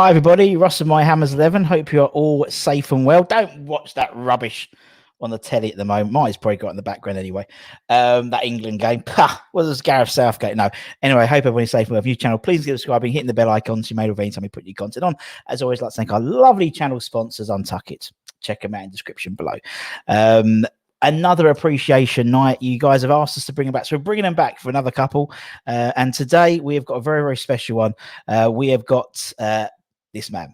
Hi, everybody. Ross and my Hammers 11. Hope you're all safe and well. Don't watch that rubbish on the telly at the moment. Mine's probably got in the background anyway. That England game. Was it Gareth Southgate? No. Anyway, hope everyone's safe and well. If you channel, please get subscribing, hitting the bell icon so you may not anytime we put new content on. As always, let's thank our lovely channel sponsors, Untuck It. Check them out in the description below. Another appreciation night. You guys have asked us to bring them back, so we're bringing them back for another couple. And today we have got a very, very special one. We have got this man.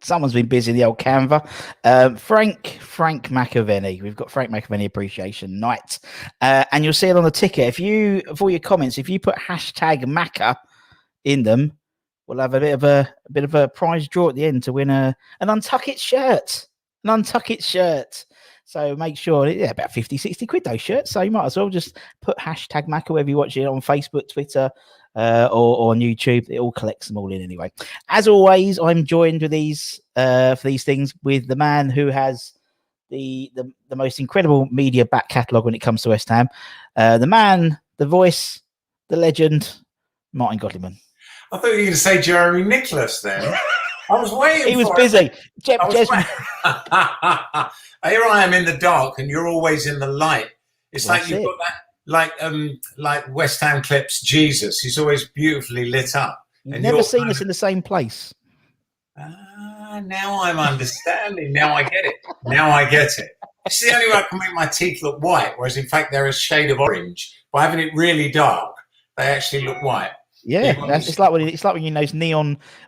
Someone's been busy the old Canva. Frank McAvennie. We've got Frank McAvennie Appreciation Night, and you'll see it on the ticket. If you, for your comments, if you put hashtag Maca in them, we'll have a bit of a prize draw at the end to win an Untuck It shirt. An Untuck It shirt. So make sure, about 50, 60 quid those shirts. So you might as well just put hashtag Maca wherever you watch it on Facebook, Twitter, or on YouTube. It all collects them all in anyway. As always, I'm joined with these for these things with the man who has the most incredible media back catalogue when it comes to West Ham. The man, the voice, the legend, Martin Godleman. I thought you were going to say Jeremy Nicholas then. I was waiting. He was busy. Here I am in the dark, and you're always in the light. It's like you've got that, like West Ham clips. Jesus, he's always beautifully lit up. You've never seen us in the same place. Now I'm understanding. Now I get it. It's the only way I can make my teeth look white, whereas in fact they're a shade of orange. By having it really dark, they actually look white. Yeah, it's like when you know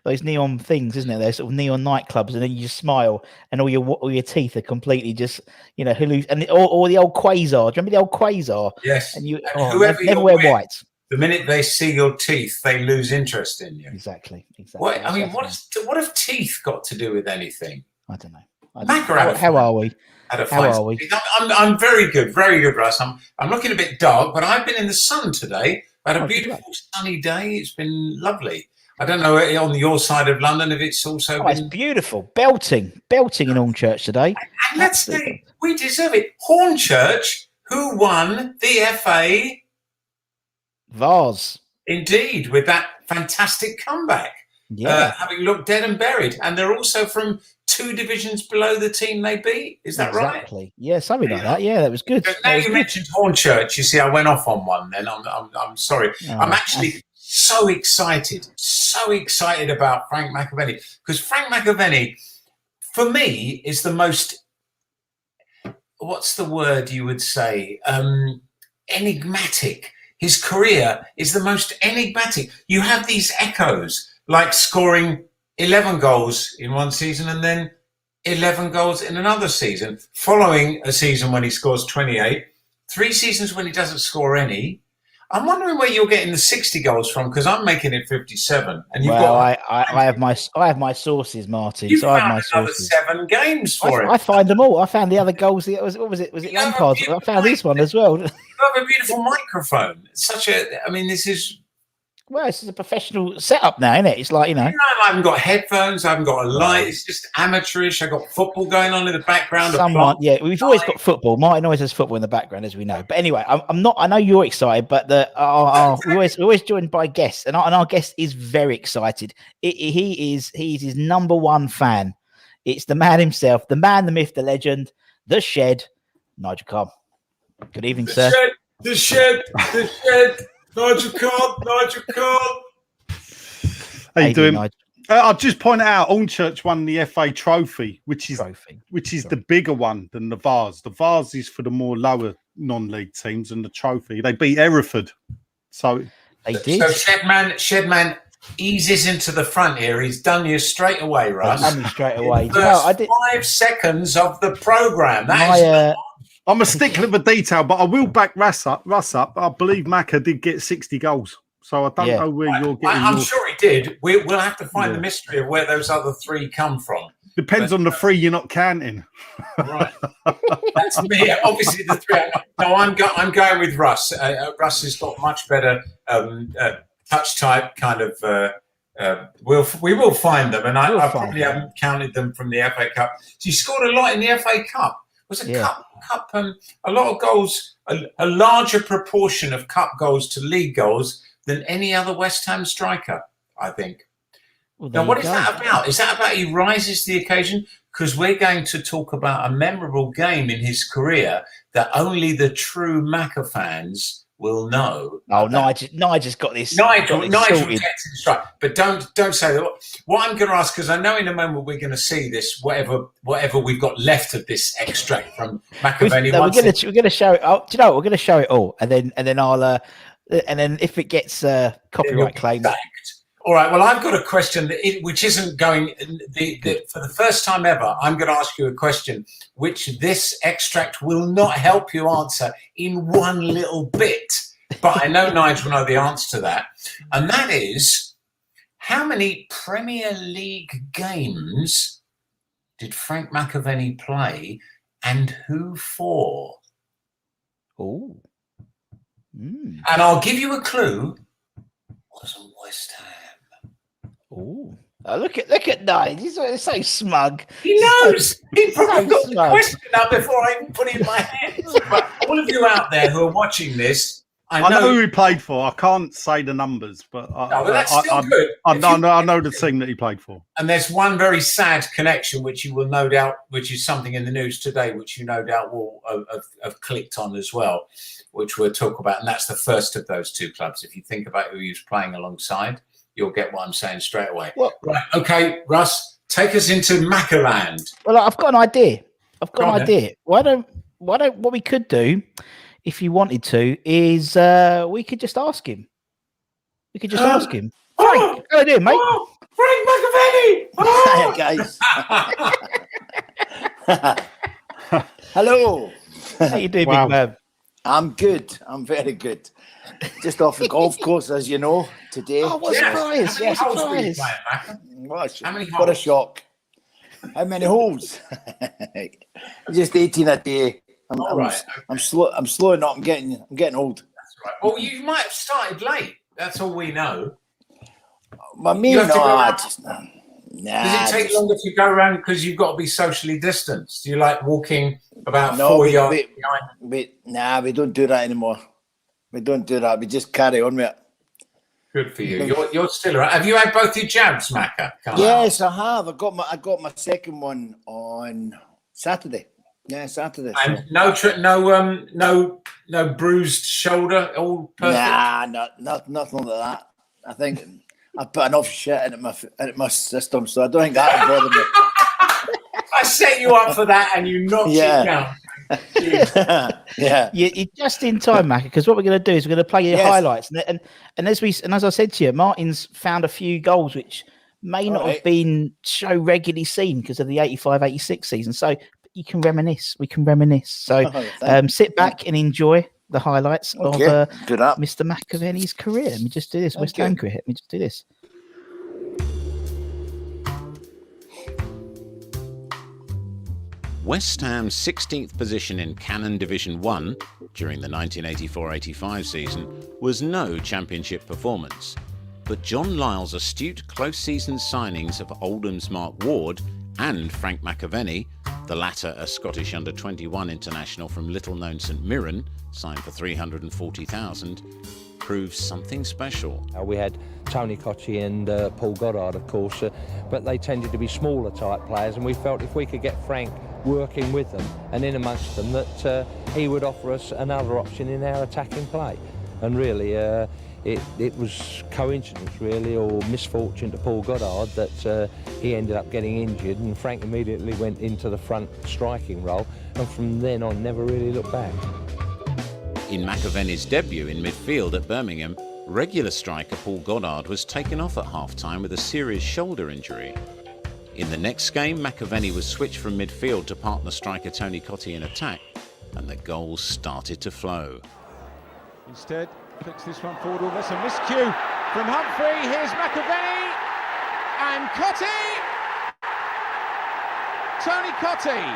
those neon things, isn't it? Those sort of neon nightclubs, and then you just smile, and all your teeth are completely just or the old quasar. Do you remember the old quasar? Yes. And you never wear white. The minute they see your teeth, they lose interest in you. Exactly. What have teeth got to do with anything? I don't know. How are we? I'm very good, Russ. I'm looking a bit dark, but I've been in the sun today. Had a beautiful sunny day. It's been lovely. I don't know on your side of London if it's also been... It's beautiful. Belting in Hornchurch today. And let's say we deserve it. Hornchurch, who won the FA Vase. Indeed, with that fantastic comeback. Yeah. Having looked dead and buried. And they're also from 2 divisions below the team they beat. Is that right? Exactly. Yeah, something like that. Yeah, that was good. So now you mentioned Hornchurch. You see, I went off on one then. I'm sorry. I'm actually so excited about Frank McAvennie. Because Frank McAvennie, for me, is the most, what's the word you would say? Enigmatic. His career is the most enigmatic. You have these echoes, like scoring 11 goals in one season and then 11 goals in another season, following a season when he scores 28, 3 seasons when he doesn't score any. I'm wondering where you're getting the 60 goals from, because I'm making it 57. And you've got. I have my sources, Martin. You found another 7 games for him. I find them all. I found the other goals. What was it? Was it Lampard's? I found this one as well. You have a beautiful microphone. It's such a. I mean, this is. Well, this is a professional setup now, isn't it? It's like, I haven't got headphones. I haven't got a light. It's just amateurish. I've got football going on in the background. We've always got football. Martin always has football in the background, as we know. But anyway, I'm not. I know you're excited, but we're always joined by guests, and our guest is very excited. He's his number one fan. It's the man himself, the man, the myth, the legend, the Shed, Nigel Cobb. Good evening, sir. The Shed. Nigel Cobb. How you doing? I'll just point out, Hornchurch won the FA trophy, which is the bigger one than the Vase. The Vase is for the more lower non-league teams, and the trophy they beat Hereford. So they did. So Shedman eases into the front here. He's done you straight away, Russ. Done me straight away. I did 5 seconds of the programme. I'm a stickler for detail, but I will back Russ up. I believe Macca did get 60 goals. So I don't know where you're getting. I'm sure he did. We'll have to find the mystery of where those other 3 come from. Depends on the 3 you're not counting. Right. That's me. Obviously, the 3. No, I'm going with Russ. Russ has got much better touch type kind of. We will find them, and I probably haven't counted them from the FA Cup. So you scored a lot in the FA Cup. Was it cup? A lot of goals, a larger proportion of cup goals to league goals than any other West Ham striker, I think. Well, now, what is that about? Is that about he rises to the occasion? Because we're going to talk about a memorable game in his career that only the true Macca fans will know. Oh, Nigel's got this. Nigel gets this right. But don't say that. What I'm going to ask, because I know in a moment we're going to see this, whatever we've got left of this extract from McAvennie. We're going to show it. Oh, do you know what? We're going to show it all, and then I'll and then if it gets copyright claimed. All right. Well, I've got a question which isn't going. For the first time ever, I'm going to ask you a question which this extract will not help you answer in one little bit. But I know Nigel will know the answer to that, and that is, how many Premier League games did Frank McAvennie play, and who for? Oh. And I'll give you a clue. Wasn't West Ham. Oh, look at Nigel. He's so smug. He knows. He probably got the question up before I even put it in my hands. But all of you out there who are watching this, I know who he played for. I can't say the numbers, but that's still good. I know the team that he played for. And there's one very sad connection, which you will no doubt, which is something in the news today, which you no doubt will have clicked on as well, which we'll talk about. And that's the first of those 2 clubs. If you think about who he was playing alongside, you'll get what I'm saying straight away. Well, right. Okay, Russ, take us into Maccaland. Well, I've got an idea. What we could do, if you wanted to, is we could just ask him. Frank, how you doing, mate? Frank McAvennie! Oh! Hey, guys. Hello. How you doing, big man? I'm good. I'm very good. Just off the golf course, as you know, today. Oh, what a surprise. What a shock. How many holes? Just 18 a day. I'm slowing up. I'm getting old. That's right. Well, you might have started late. That's all we know. Does it take longer to go around because you've got to be socially distanced? Do you like walking about 4 yards behind? We don't do that anymore. We don't do that. We just carry on with it. Good for you. You're still around. Have you had both your jabs, Macca? Yes, I have. I got my second one on Saturday. Yeah, Saturday. And no bruised shoulder. All perfect. Nah, nothing like that. I think I put enough shit into my system, so I don't think that will bother me. I set you up for that, and you knocked it down. Yeah, you're just in time, Macca, because what we're going to do is we're going to play your highlights, and as I said to you, Martin's found a few goals which may not have been so regularly seen because of the 85-86 season. So we can reminisce. So sit back and enjoy the highlights of Mr. McAvennie's career. Let me just do this. West Ham career. Let me just do this. West Ham's 16th position in Canon Division 1 during the 1984-85 season was no championship performance, but John Lyle's astute close-season signings of Oldham's Mark Ward and Frank McAvennie, the latter a Scottish under-21 international from little-known St Mirren, signed for $340,000, proved something special. We had Tony Cottee and Paul Goddard, of course, but they tended to be smaller type players, and we felt if we could get Frank working with them and in amongst them, that he would offer us another option in our attacking play. And really, it was coincidence, really, or misfortune to Paul Goddard that he ended up getting injured, and Frank immediately went into the front striking role, and from then on never really looked back. In McAvennie's debut in midfield at Birmingham, regular striker Paul Goddard was taken off at half-time with a serious shoulder injury. In the next game, McAvennie was switched from midfield to partner striker Tony Cottee in attack, and the goals started to flow. Instead, Flicks this one forward, almost a miscue from Humphrey. Here's McAvennie and Cottee. Tony Cottee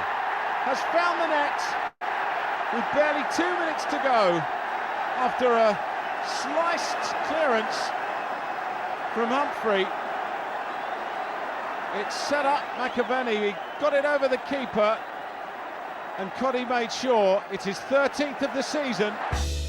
has found the net with barely 2 minutes to go after a sliced clearance from Humphrey. It's set up McAvennie, he got it over the keeper, and Cottee made sure it's his 13th of the season.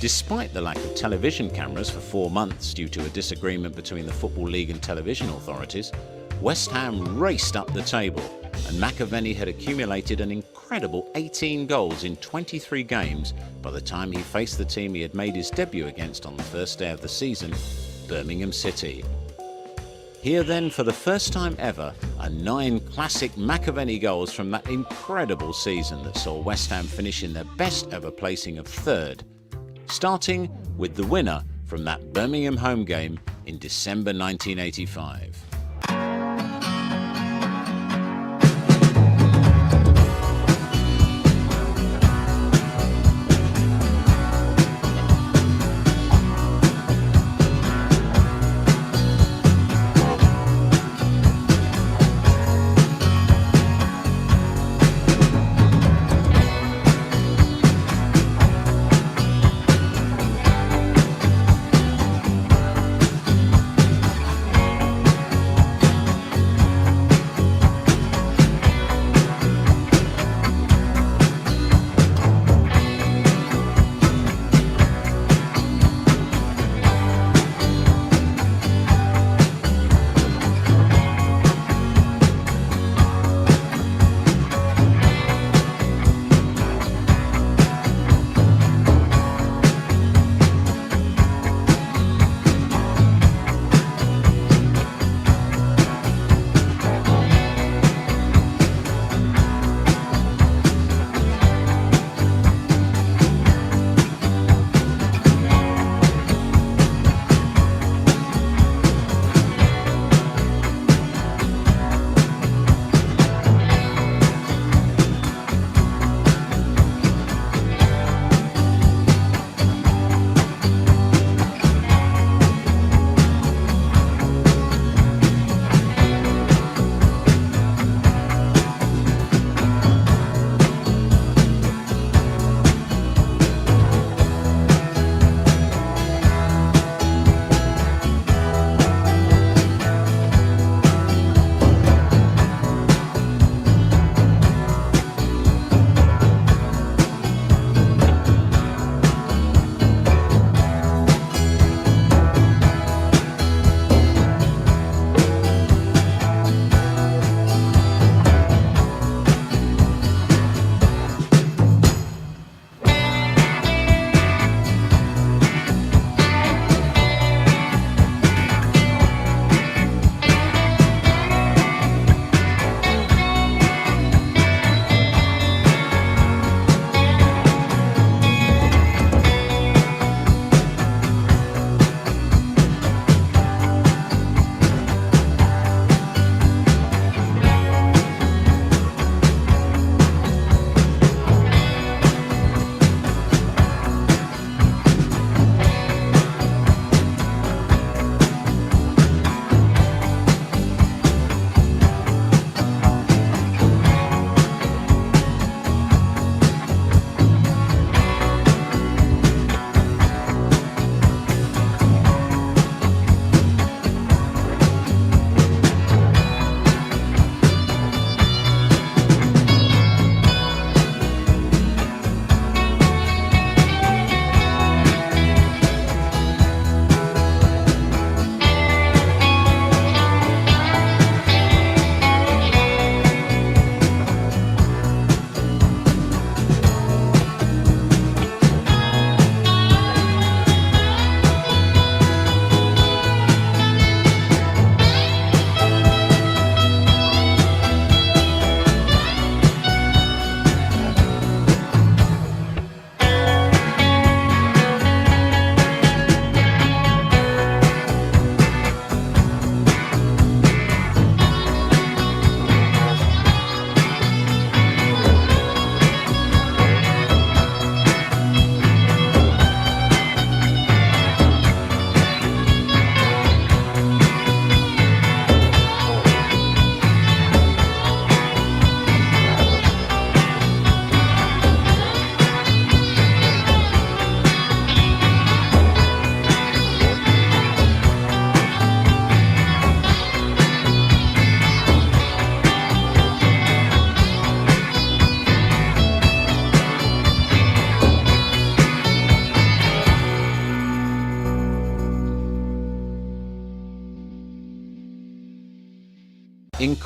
Despite the lack of television cameras for 4 months due to a disagreement between the Football League and television authorities, West Ham raced up the table, and McAvennie had accumulated an incredible 18 goals in 23 games by the time he faced the team he had made his debut against on the first day of the season, Birmingham City. Here then, for the first time ever, are 9 classic McAvennie goals from that incredible season that saw West Ham finish in their best ever placing of 3rd, starting with the winner from that Birmingham home game in December 1985.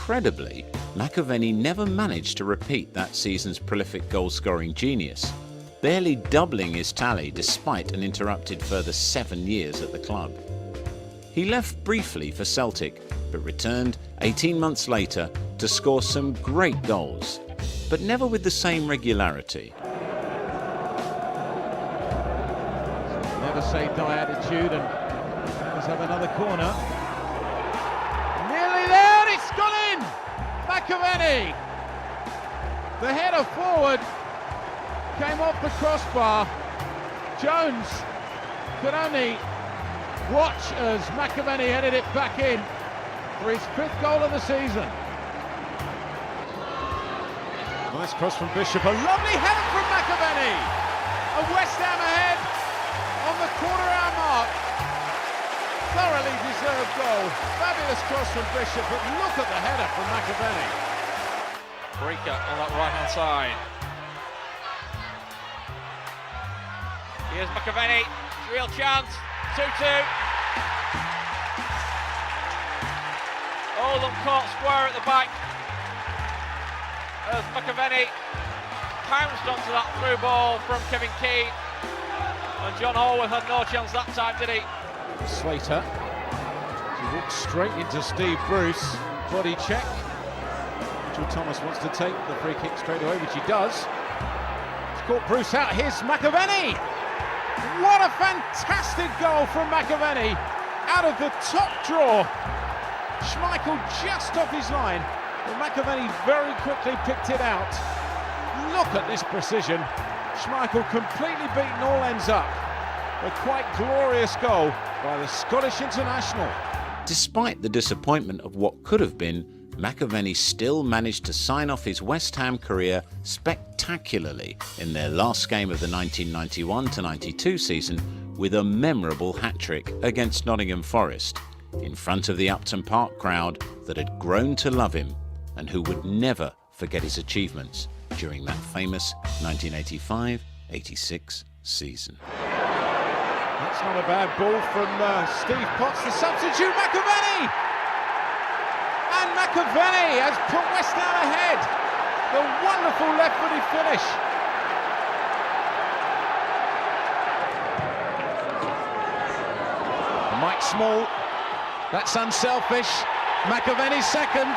incredibly, McAvennie never managed to repeat that season's prolific goal-scoring genius, barely doubling his tally despite an interrupted further 7 years at the club. He left briefly for Celtic, but returned 18 months later to score some great goals, but never with the same regularity. Never say die attitude, and let's have another corner. Nearly there, it's gone in! McAvennie! The header forward came off the crossbar. Jones could only watch as McAvennie headed it back in for his 5th goal of the season. Nice cross from Bishop, a lovely header from McAvennie! And West Ham ahead on the quarter-hour mark. Thoroughly deserved goal. Fabulous cross from Bishop, but look at the header from McAvennie. Breaker on that right-hand side. Here's McAvennie, real chance, 2-2. Oldham caught square at the back as McAvennie pounced onto that through ball from Kevin Keane. And John Hallworth had no chance that time, did he? Slater, he walks straight into Steve Bruce, body check. Nigel Thomas wants to take the free kick straight away, which he does. He's caught Bruce out, here's McAvennie! What a fantastic goal from McAvennie, out of the top draw. Schmeichel just off his line, but McAvennie very quickly picked it out. Look at this precision. Schmeichel completely beaten all ends up. A quite glorious goal by the Scottish international. Despite the disappointment of what could have been, McAvennie still managed to sign off his West Ham career spectacularly in their last game of the 1991-92 season with a memorable hat-trick against Nottingham Forest in front of the Upton Park crowd that had grown to love him and who would never forget his achievements during that famous 1985-86 season. That's not a bad ball from Steve Potts, the substitute, McAvennie! And McAvennie has put West Ham ahead. The wonderful left-footed finish. Mike Small, that's unselfish. McAvennie second.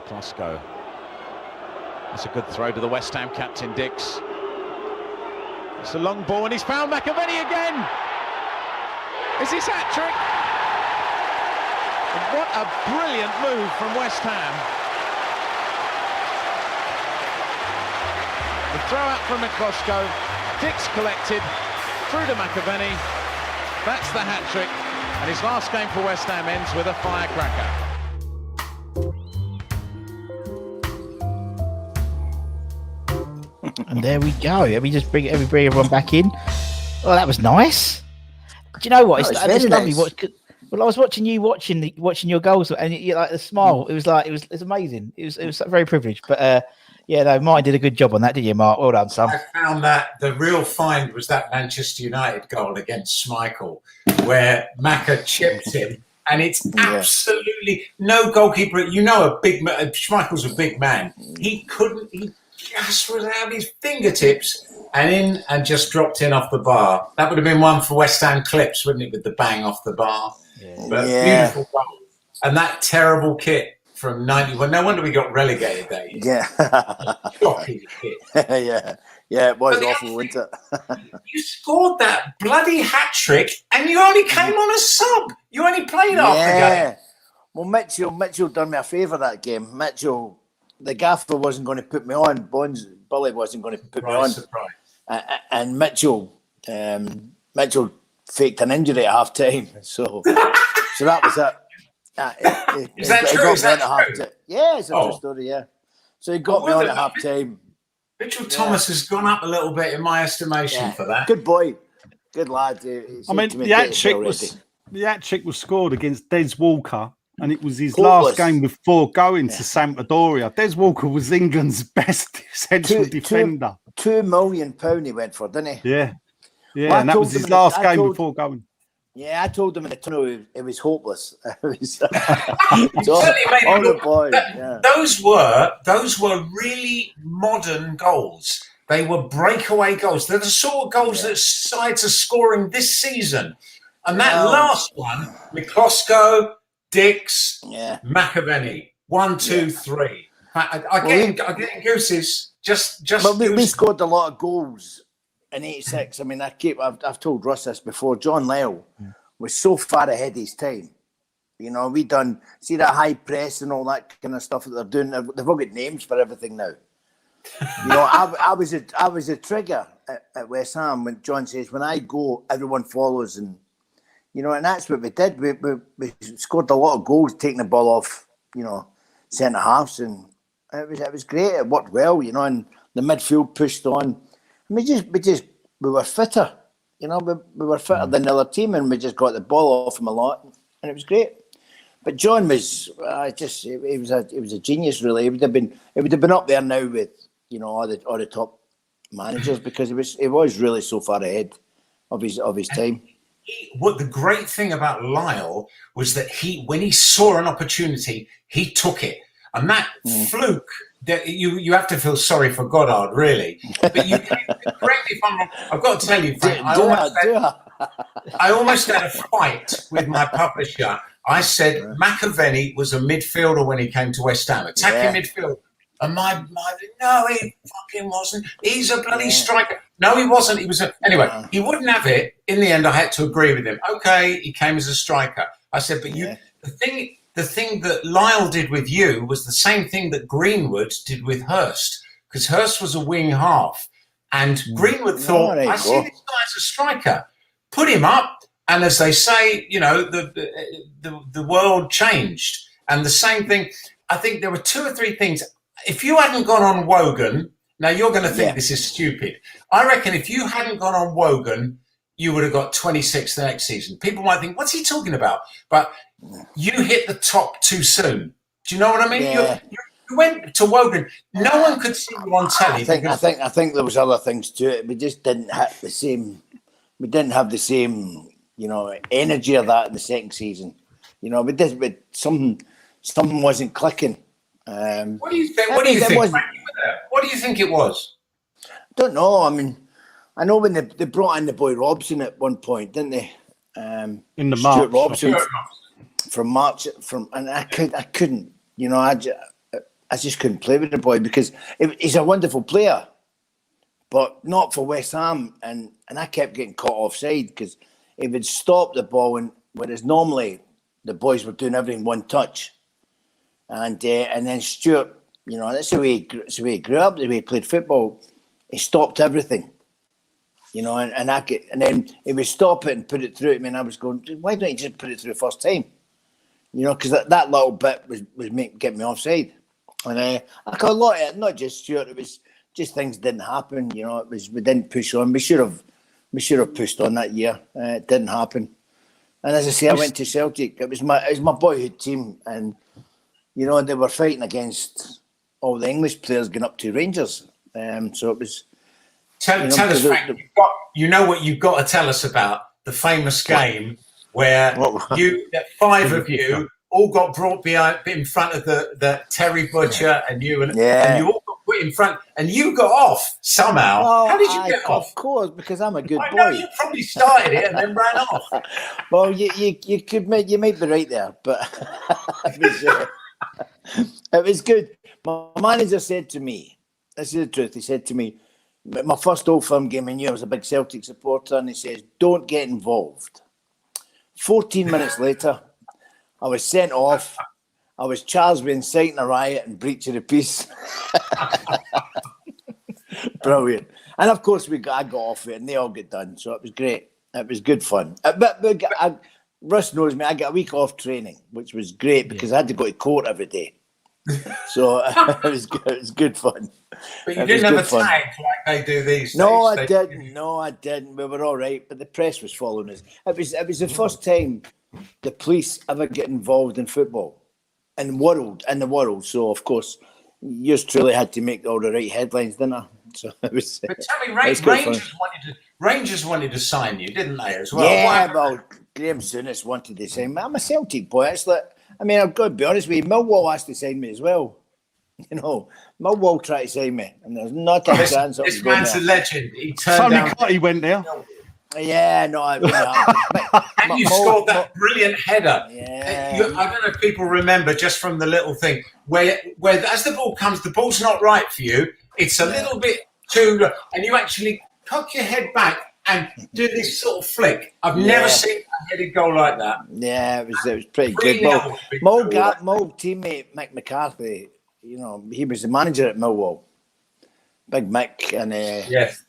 Glasgow. That's a good throw to the West Ham captain, Dix. It's a long ball and he's found McAvennie again. Is his hat-trick? What a brilliant move from West Ham. The throw out from Glasgow. Dix collected through to McAvennie. That's the hat-trick. And his last game for West Ham ends with a firecracker. And there we go. Let me just bring everyone back in. Oh, that was nice. Do you know what? It's lovely. Nice. Well, I was watching you watching your goals, and you like the smile. It was amazing. It was very privileged. But yeah, no, Martin did a good job on that, didn't you, Mark? Well done, son. I found that the real find was that Manchester United goal against Schmeichel, where Macca chipped him, and it's absolutely no goalkeeper. You know, Schmeichel's a big man. He just was out his fingertips and in and just dropped in off the bar. That would have been one for West Ham clips, wouldn't it, with the bang off the bar? Yeah. But beautiful goal. And that terrible kit from 91. No wonder we got relegated that year. Yeah. Shocking kit. Yeah, it was awful, wasn't it? You scored that bloody hat-trick and you only came on a sub. You only played half the game. Well, Mitchell done me a favour that game. Mitchell, the gaffer wasn't going to put me on. Bully wasn't going to put me on. Surprise. And Mitchell faked an injury at half time. So that was it. Is that true? Is that true? Yeah, it's a true story, yeah. So he got me on at half time. Mitchell Thomas has gone up a little bit in my estimation for that. Good boy. Good lad. I mean, the hat trick was scored against Des Walker And it was his Hopeless. last game before going to Sampdoria. Des Walker was England's best central defender. £2 million he went for, didn't he? Yeah. Yeah, Well, and that was his last game before going. Yeah, I told him in the tunnel it was hopeless. Those were really modern goals. They were breakaway goals. They're the sort of goals that sides are scoring this season. And that last one, McCloskey, Dix, McAvennie, 1, 2, 3. I'm getting gooses. But we scored a lot of goals in '86. I mean, I've told Russ this before. John Lyall was so far ahead of his time. You know, we done see that high press and all that kind of stuff that they're doing. They've all got names for everything now. You know, I was a trigger at West Ham when John says, when I go, everyone follows, and you know, and that's what we did. We scored a lot of goals, taking the ball off, you know, centre halves, and it was great. It worked well, you know, and the midfield pushed on. And we were fitter, you know, we were fitter than the other team, and we just got the ball off him a lot, and it was great. But John was he was a genius, really. It would have been up there now with, you know, all the top managers, because he was really so far ahead of his time. What the great thing about Lyall was that when he saw an opportunity, he took it, and that fluke. That you have to feel sorry for Goddard, really. But you correct me if I'm wrong. I've got to tell you, Frank, I almost had a fight with my publisher. I said McAvennie was a midfielder when he came to West Ham, attacking midfield. And my no, he fucking wasn't. He's a bloody striker. No, he wasn't. He was anyway. He wouldn't have it. In the end, I had to agree with him. Okay, he came as a striker. I said, but the thing that Lyall did with you was the same thing that Greenwood did with Hurst, because Hurst was a wing half, and Greenwood thought, I see this guy as a striker, put him up, and as they say, you know, the world changed. And the same thing, I think there were 2 or 3 things. If you hadn't gone on Wogan, now you're going to think this is stupid. I reckon if you hadn't gone on Wogan, you would have got 26th the next season. People might think, what's he talking about? But you hit the top too soon. Do you know what I mean? Yeah. You went to Wogan. No one could see you on telly. I think there was other things to it. We just didn't have the same. We didn't have the same, you know, energy of that in the second season. You know, but something wasn't clicking. What do you think? What do you think? What do you think it was? I don't know. I mean, I know when they brought in the boy Robson at one point, didn't they? In the Stuart March. Robson from March, and I couldn't. You know, I just couldn't play with the boy because he's a wonderful player, but not for West Ham. And I kept getting caught offside because he would stop the ball, whereas normally the boys were doing everything one touch. And then Stuart, you know, that's the way he grew up, the way he played football. He stopped everything, you know, and then he would stop it and put it through to me, and I was going, why don't you just put it through the first time? You know, because that little bit was getting me offside. And I got a lot of it, not just Stuart, it was just things didn't happen, you know, we didn't push on. We should have pushed on that year. It didn't happen. And as I say, I went to Celtic. It was my boyhood team, and you know, they were fighting against all the English players going up to Rangers. So it was. Tell us, Frank. You know what you've got to tell us about the famous game where 5 of you all got brought in front of the Terry Butcher and you, and you all got put in front, and you got off somehow. Well, how did you get off? Of course, because I'm a good boy. I know you probably started it and then ran off. Well, you might be right there, but it was good. My manager said to me, this is the truth, he said to me, my first Old Firm game, I knew I was a big Celtic supporter, and he says, don't get involved. 14 minutes later, I was sent off. I was charged with inciting a riot and breach of the peace. Brilliant. And of course, I got off it, and they all get done, so it was great. It was good fun. But Russ knows me, I got a week off training, which was great because I had to go to court every day. So it was good fun. But you didn't have a tag like they do these days. No, I didn't. We were all right, but the press was following us. It was the first time the police ever get involved in football in the world. So of course, yours truly had to make all the right headlines, didn't I? So it was. But tell me, Rangers wanted to sign you, didn't they, as well? Yeah, well, Graham Souness wanted to sign me. I'm a Celtic boy. It's like, I mean, I've got to be honest with you, Millwall asked to sign me as well. You know, Millwall tried to sign me, and there's not a chance. This man's a legend. He turned down. He went there. Yeah, no, and you scored that brilliant header. Yeah. I don't know if people remember, just from the little thing where as the ball comes, the ball's not right for you. It's a little bit too, and you actually cock your head back and do this sort of flick. I've never seen a headed goal like that. Yeah, it was pretty good. Mo teammate Mick McCarthy, you know, he was the manager at Millwall. Big Mick, and yes.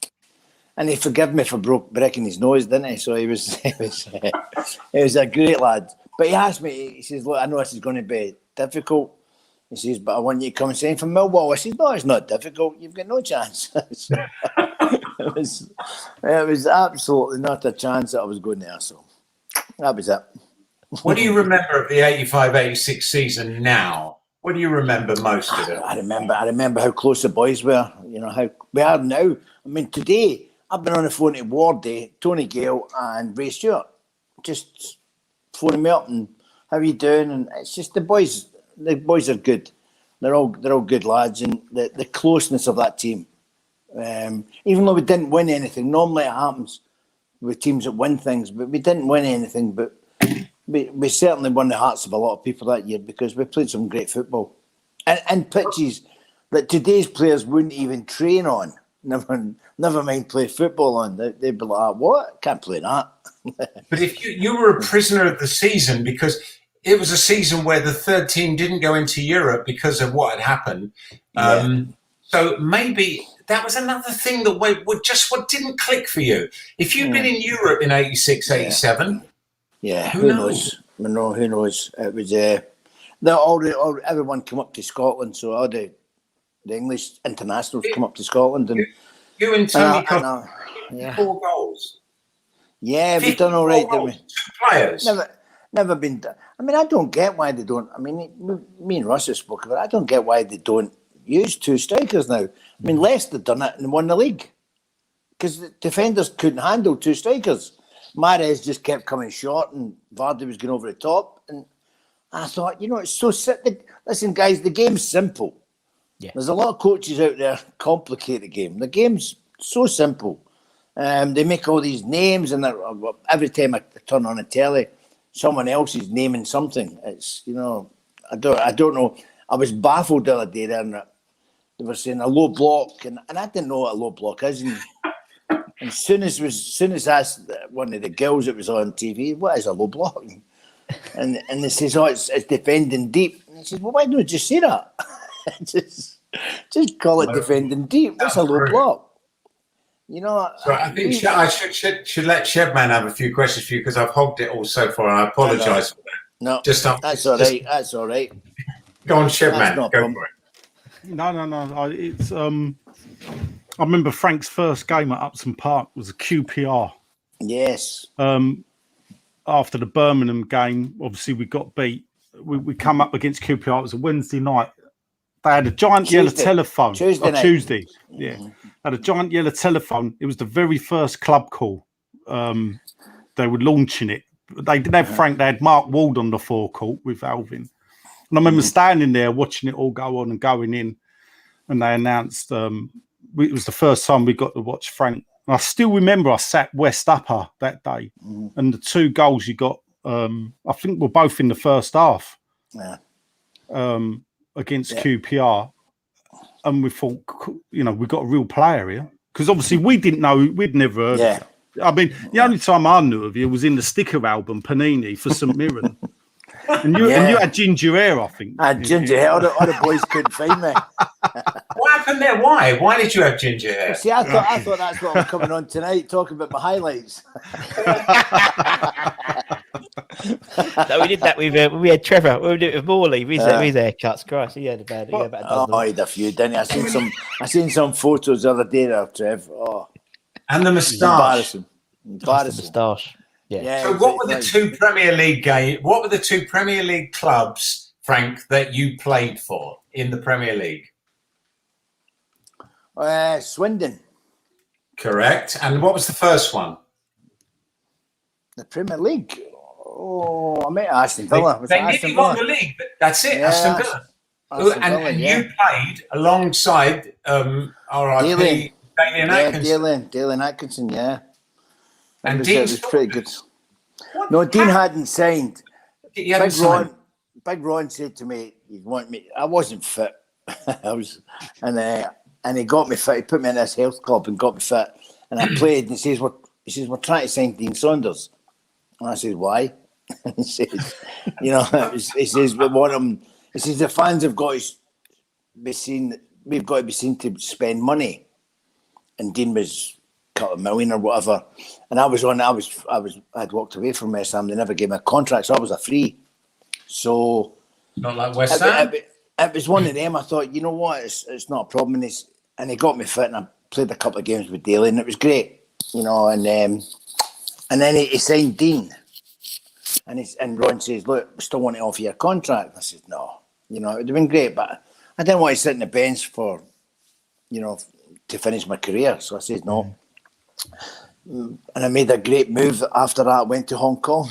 And he forgave me for breaking his nose, didn't he? So he was a great lad. But he asked me, he says, look, I know this is going to be difficult. He says, but I want you to come and sign for Millwall. I said, no, it's not difficult. You've got no chance. So, it was absolutely not a chance that I was going there. So that was it. What do you remember of the 85-86 season now? What do you remember most of it? I remember how close the boys were. You know, how we are now. I mean, today, I've been on the phone to Wardy, Tony Gale and Ray Stewart. Just phoning me up and how are you doing? And it's just the boys are good. They're all good lads, and the closeness of that team. Even though we didn't win anything, normally it happens with teams that win things, but we didn't win anything. But we certainly won the hearts of a lot of people that year because we played some great football. And pitches that today's players wouldn't even train on. Never mind play football on. They'd be like, what? Can't play that. But if you were a prisoner of the season because it was a season where the third team didn't go into Europe because of what had happened. So maybe that was another thing that what didn't click for you. If you'd been in Europe in 86, 87. Yeah, who knows? Who knows? It was everyone come up to Scotland, so all the English internationals come up to Scotland, and you and Tony got 4 goals. Yeah, we've done all right, didn't we? 2 players. Never been. I mean, I don't get why they don't. I mean, me and Russ have spoken about it. I don't get why they don't use 2 strikers now. I mean, Leicester done it and won the league because the defenders couldn't handle 2 strikers. Mahrez just kept coming short, and Vardy was going over the top. And I thought, you know, it's so simple. Listen, guys, the game's simple. Yeah. There's a lot of coaches out there complicate the game. The game's so simple. They make all these names, and every time I turn on a telly, someone else is naming something. It's, you know, I don't know. I was baffled the other day there, and they were saying a low block, and I didn't know what a low block is. And as soon as asked one of the girls that was on TV, what is a low block? And they says, oh, it's defending deep. And I says, well, why don't you just say that? just call it defending deep. What's a low block? You know, so I think I should let Shedman have a few questions for you because I've hogged it all so far, and I apologise for that. No, that's all right. That's all right. Go on, Shedman. Go for it. No. It's I remember Frank's first game at Upton Park was a QPR. Yes. After the Birmingham game, obviously we got beat. We come up against QPR. It was a Wednesday night. They had a giant yellow telephone. Tuesday. Yeah. Had a giant yellow telephone. It was the very first club call. They were launching it. They didn't have Frank. They had Mark Ward on the forecourt with Alvin. And I remember standing there watching it all go on and going in. And they announced it was the first time we got to watch Frank. And I still remember I sat West Upper that day. And the 2 goals you got, I think were both in the first half. Yeah. Against QPR, and we thought, you know, we got a real player here because obviously we didn't know, we'd never heard of you. I mean, the only time I knew of you was in the sticker album Panini for St Mirren, and you had ginger hair, I think. I had ginger hair. All the boys couldn't find me. What happened there? Why did you have ginger hair? See, I thought that's what I'm coming on tonight, talking about my highlights. No, we did that with we had Trevor. We did it with Morley. We had haircuts. Christ, he had about a dozen. He had a few, didn't he? I seen some photos the other day of Trev. Oh, and the moustache. Embarrassing. Moustache. Yeah. So what were the two Premier League What were the two Premier League clubs, Frank, that you played for in the Premier League? Swindon. Correct. And what was the first one? The Premier League. Oh, I met Aston Villa. They nearly won the league. But that's it, Yeah, Aston Villa. And you played alongside R.I.P. Dalian Atkinson. Dalian Atkinson, yeah. And it was pretty good. No, Dean hadn't signed. Big Ron said to me, "You'd want me." I wasn't fit. And he got me fit. He put me in this health club and got me fit. And I played. And he says, "We're trying to sign Dean Saunders." And I said, "Why?" And he says, he says, "We want him." He says, "The fans have got to be seen. We've got to be seen to spend money." And Dean was a couple of million or whatever. And I'd walked away from West Ham. They never gave me a contract, so I was a free. So not like West Ham. It was one of them. I thought, you know what, it's not a problem. And he got me fit, and I played a couple of games with Daly, and it was great, And then he signed Dean, and Ron says, "Look, we still want to offer you a contract." I said, "No, it would have been great, but I didn't want to sit on the bench for, to finish my career." So I said no. And I made a great move after that. Went to Hong Kong.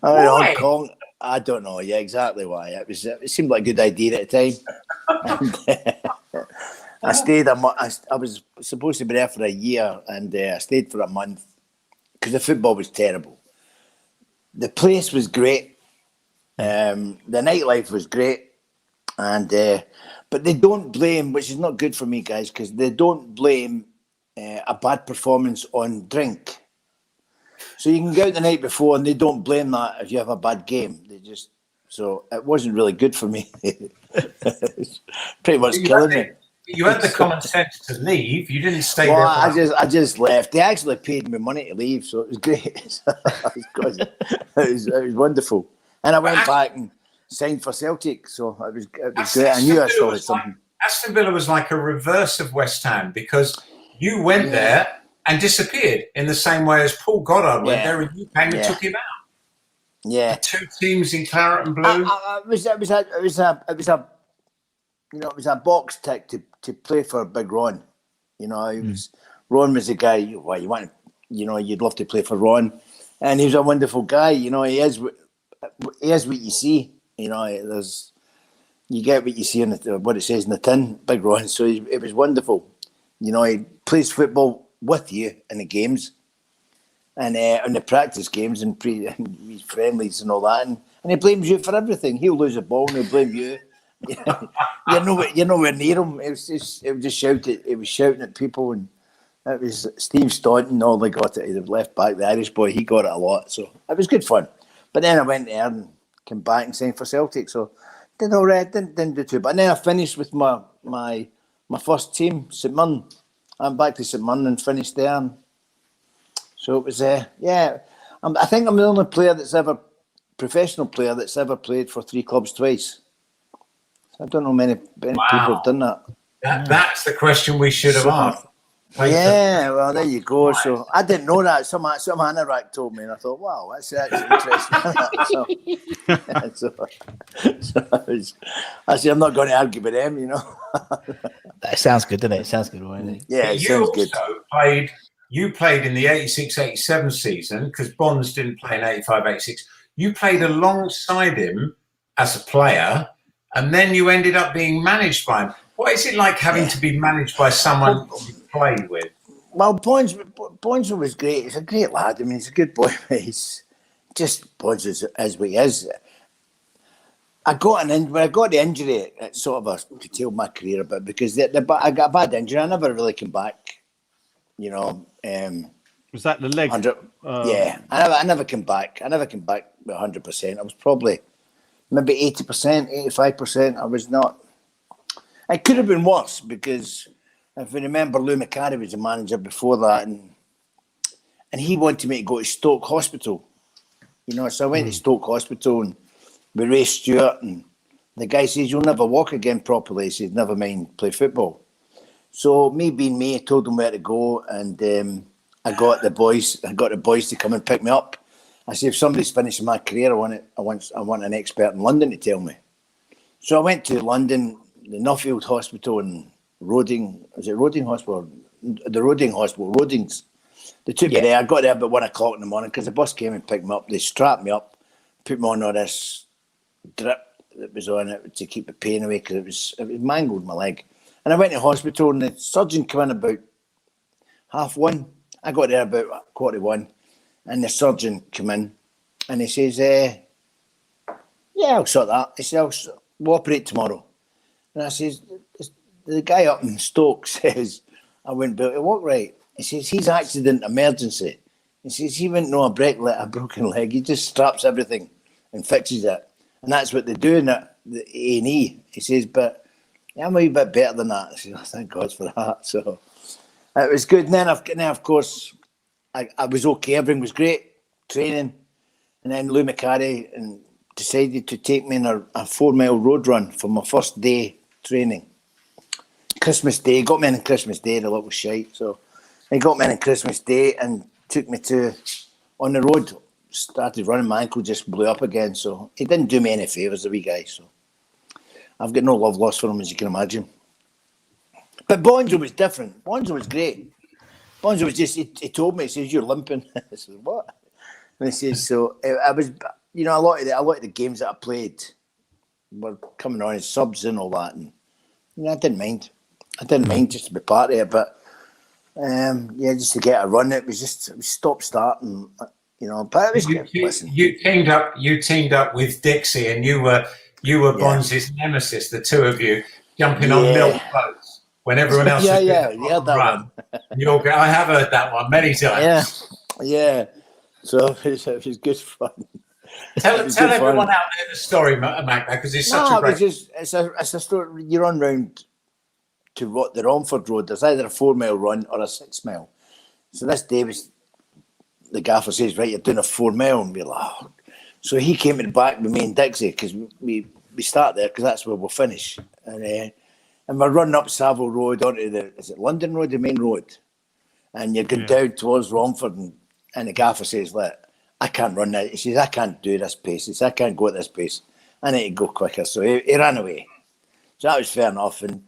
Hong Kong. I don't know. Yeah, exactly why. It seemed like a good idea at the time. I stayed I was supposed to be there for a year, and I stayed for a month because the football was terrible. The place was great. The nightlife was great, but they don't blame, which is not good for me, guys, because they don't blame a bad performance on drink. So you can go out the night before, and they don't blame that if you have a bad game. So it wasn't really good for me. It's pretty much killing me. You had the common sense to leave. You didn't stay there. I just left. They actually paid me money to leave, so it was great. It was wonderful. And I went back and signed for Celtic, so it was great. I knew I saw something. Aston Villa was like a reverse of West Ham, because you went there and disappeared in the same way as Paul Goddard went there, and you came and took him out. Yeah, two teams in claret and blue. It was a box tick to play for Big Ron. Ron was the guy. You'd love to play for Ron, and he was a wonderful guy. He is what you see. You get what you see in what it says in the tin, Big Ron. So it was wonderful. He plays football with you in the games, and in the practice games and friendlies and all that, and he blames you for everything. He'll lose a ball and he'll blame you. You're nowhere near him. It was just shouting. It was shouting at people, and it was Steve Staunton. All they got it. The left back, the Irish boy, he got it a lot. So it was good fun. But then I went there and came back and signed for Celtic. So did all right. Didn't do too. But then I finished with my first team, St Mirren. I'm back to St Mirren and finished there. And so it was I think I'm the only professional player that's ever played for three clubs twice. I don't know many people have done that. That's the question we should have asked. Well, there you go. So I didn't know that. Some anorak told me, and I thought, wow, that's interesting. I said, I'm not going to argue with them, That sounds good, doesn't it? It sounds good, doesn't it? Yeah, it sounds good. You played in the 86-87 season, because Bonds didn't play in 85-86. You played alongside him as a player, and then you ended up being managed by him. What is it like having to be managed by someone you played with? Well, Bonds was great. He's a great lad. I mean, he's a good boy. He's just Bonds is what he is. When I got the injury, it sort of curtailed my career a bit, because I got a bad injury. I never really came back. Was that the leg? I never came back. I never came back 100%. I was probably maybe 80%, 85%. I was not. It could have been worse, because if you remember, Lou McCarry was the manager before that, and he wanted me to go to Stoke Hospital. So I went to Stoke Hospital and with Ray Stewart, and the guy says, "You'll never walk again properly." He said, "Never mind, play football." So me being me, I told him where to go, and I got the boys to come and pick me up. I said, if somebody's finishing my career, I want an expert in London to tell me. So I went to London, the Nuffield Hospital in Roding. Is it Roding Hospital? The Roding Hospital, Rodings. They took me there. I got there about 1 o'clock in the morning because the bus came and picked me up. They strapped me up, put me on all this drip that was on it to keep the pain away because it was mangled my leg. And I went to hospital and the surgeon came in about 1:30. I got there about 1:45 and the surgeon came in and he says, I'll sort that. He says, we'll operate tomorrow. And I says, the guy up in Stoke says, I wouldn't be able to walk right. He says, he's accident emergency. He says, he wouldn't know a broken leg. He just straps everything and fixes it. And that's what they do in the A&E. He says, but I'm a wee bit better than that. I said, thank God for that. So it was good. And then, of course, I was okay. Everything was great. Training. And then Lou McCarry decided to take me on a 4-mile road run for my first day training. Christmas Day. Got me in on Christmas Day, the little shite. So he got me in on Christmas Day and took me on the road. Started running, my ankle just blew up again. So he didn't do me any favours, the wee guy. So I've got no love lost for him, as you can imagine. But Bonzo was different. Bonzo was great. Bonzo was just, he told me, he says, you're limping. I said, what? And he says, so I was, a lot of the games that I played were coming on as subs and all that. And, I didn't mind. I didn't mind just to be part of it. But, just to get a run, it was stop-start. And, but it was good. Listen. You teamed up with Dixie and you were Bonzi's nemesis, the two of you, jumping on milk boats. When everyone else you heard that one. I have heard that one many times. Yeah. So it was good fun. Tell everyone out there the story, Mac, because it's such a great... It's a story. You run round to the Romford Road. There's either a 4-mile run or a 6-mile. So this day the gaffer says, right, you're doing a 4-mile. And we're like, oh. So he came to the back with me and Dixie because we start there because that's where we'll finish. And we're running up Savile Road onto is it London Road, the main road? And you're going down towards Romford and the gaffer says, look, I can't run that. He says, I can't do this pace. He says, I can't go at this pace. I need to go quicker. So he ran away. So that was fair enough. And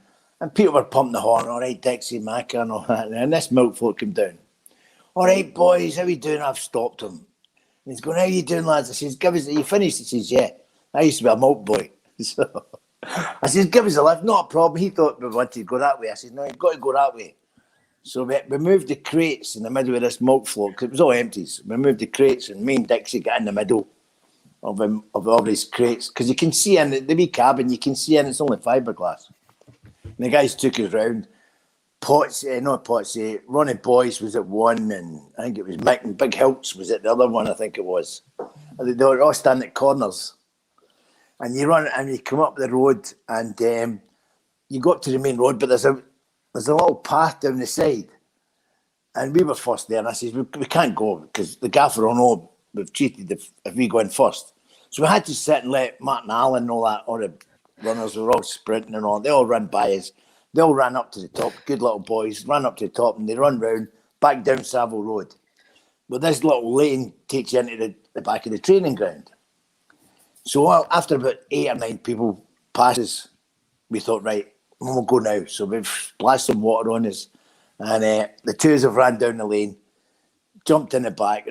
people were pumping the horn, all right, Dixie, Macca and all that. And this milk float came down. All right, boys, how you doing? I've stopped him. And he's going, how you doing, lads? I says, you finished? He says, yeah. I used to be a milk boy. So I says, give us a lift. Not a problem. He thought we wanted to go that way. I said, no, you've got to go that way. So we moved the crates in the middle of this milk float because it was all empties. We moved the crates and me and Dixie got in the middle of all these crates because you can see in the wee cabin, you can see in it's only fiberglass. And the guys took us round. Ronnie Boyce was at one, and I think it was Mick and Big Hilts was at the other one, I think it was. And they were all standing at corners. And you run and you come up the road and you go up to the main road, but there's a little path down the side. And we were first there, and I said, we can't go because the gaffer will know we've cheated if we go in first. So we had to sit and let Martin Allen and all the runners were all sprinting and all. They all ran by us. They all ran up to the top, good little boys, ran up to the top, and they run round, back down Savile Road. But this little lane takes you into the back of the training ground. So after about 8 or 9 people passes, we thought, right, we'll go now. So we've splashed some water on us. And the two of us have ran down the lane, jumped in the back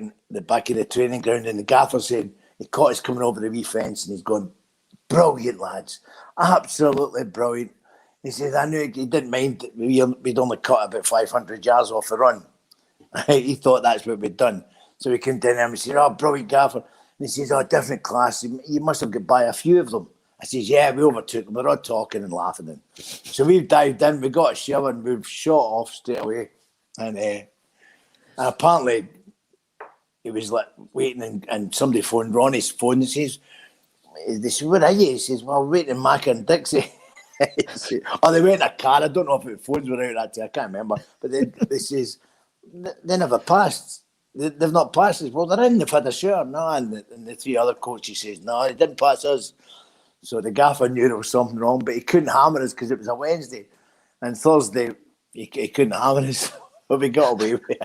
of the training ground, and the gaffer said, he caught us coming over the wee fence, and he's going, brilliant, lads. Absolutely brilliant. He says, I knew he didn't mind that we'd only cut about 500 yards off the run. He thought that's what we'd done. So we came down there and we said, oh, brilliant gaffer. And he says, oh, different class. You must have got by a few of them. I says, yeah, we overtook them. We're all talking and laughing. Then. So we've dived in, we got a shower and we've shot off straight away. And apparently he was like waiting and somebody phoned Ronnie's phone and says, they said, where are you? He says, well, waiting Macca and Dixie. Or they went in a car. I don't know if the phones were out that day. I can't remember. But they says, they never passed. They've not passed us. Well, they're in. They've had a shower. No, and the 3 other coaches says, no, they didn't pass us. So the gaffer knew there was something wrong, but he couldn't hammer us because it was a Wednesday. And Thursday, he couldn't hammer us. But we got away with it.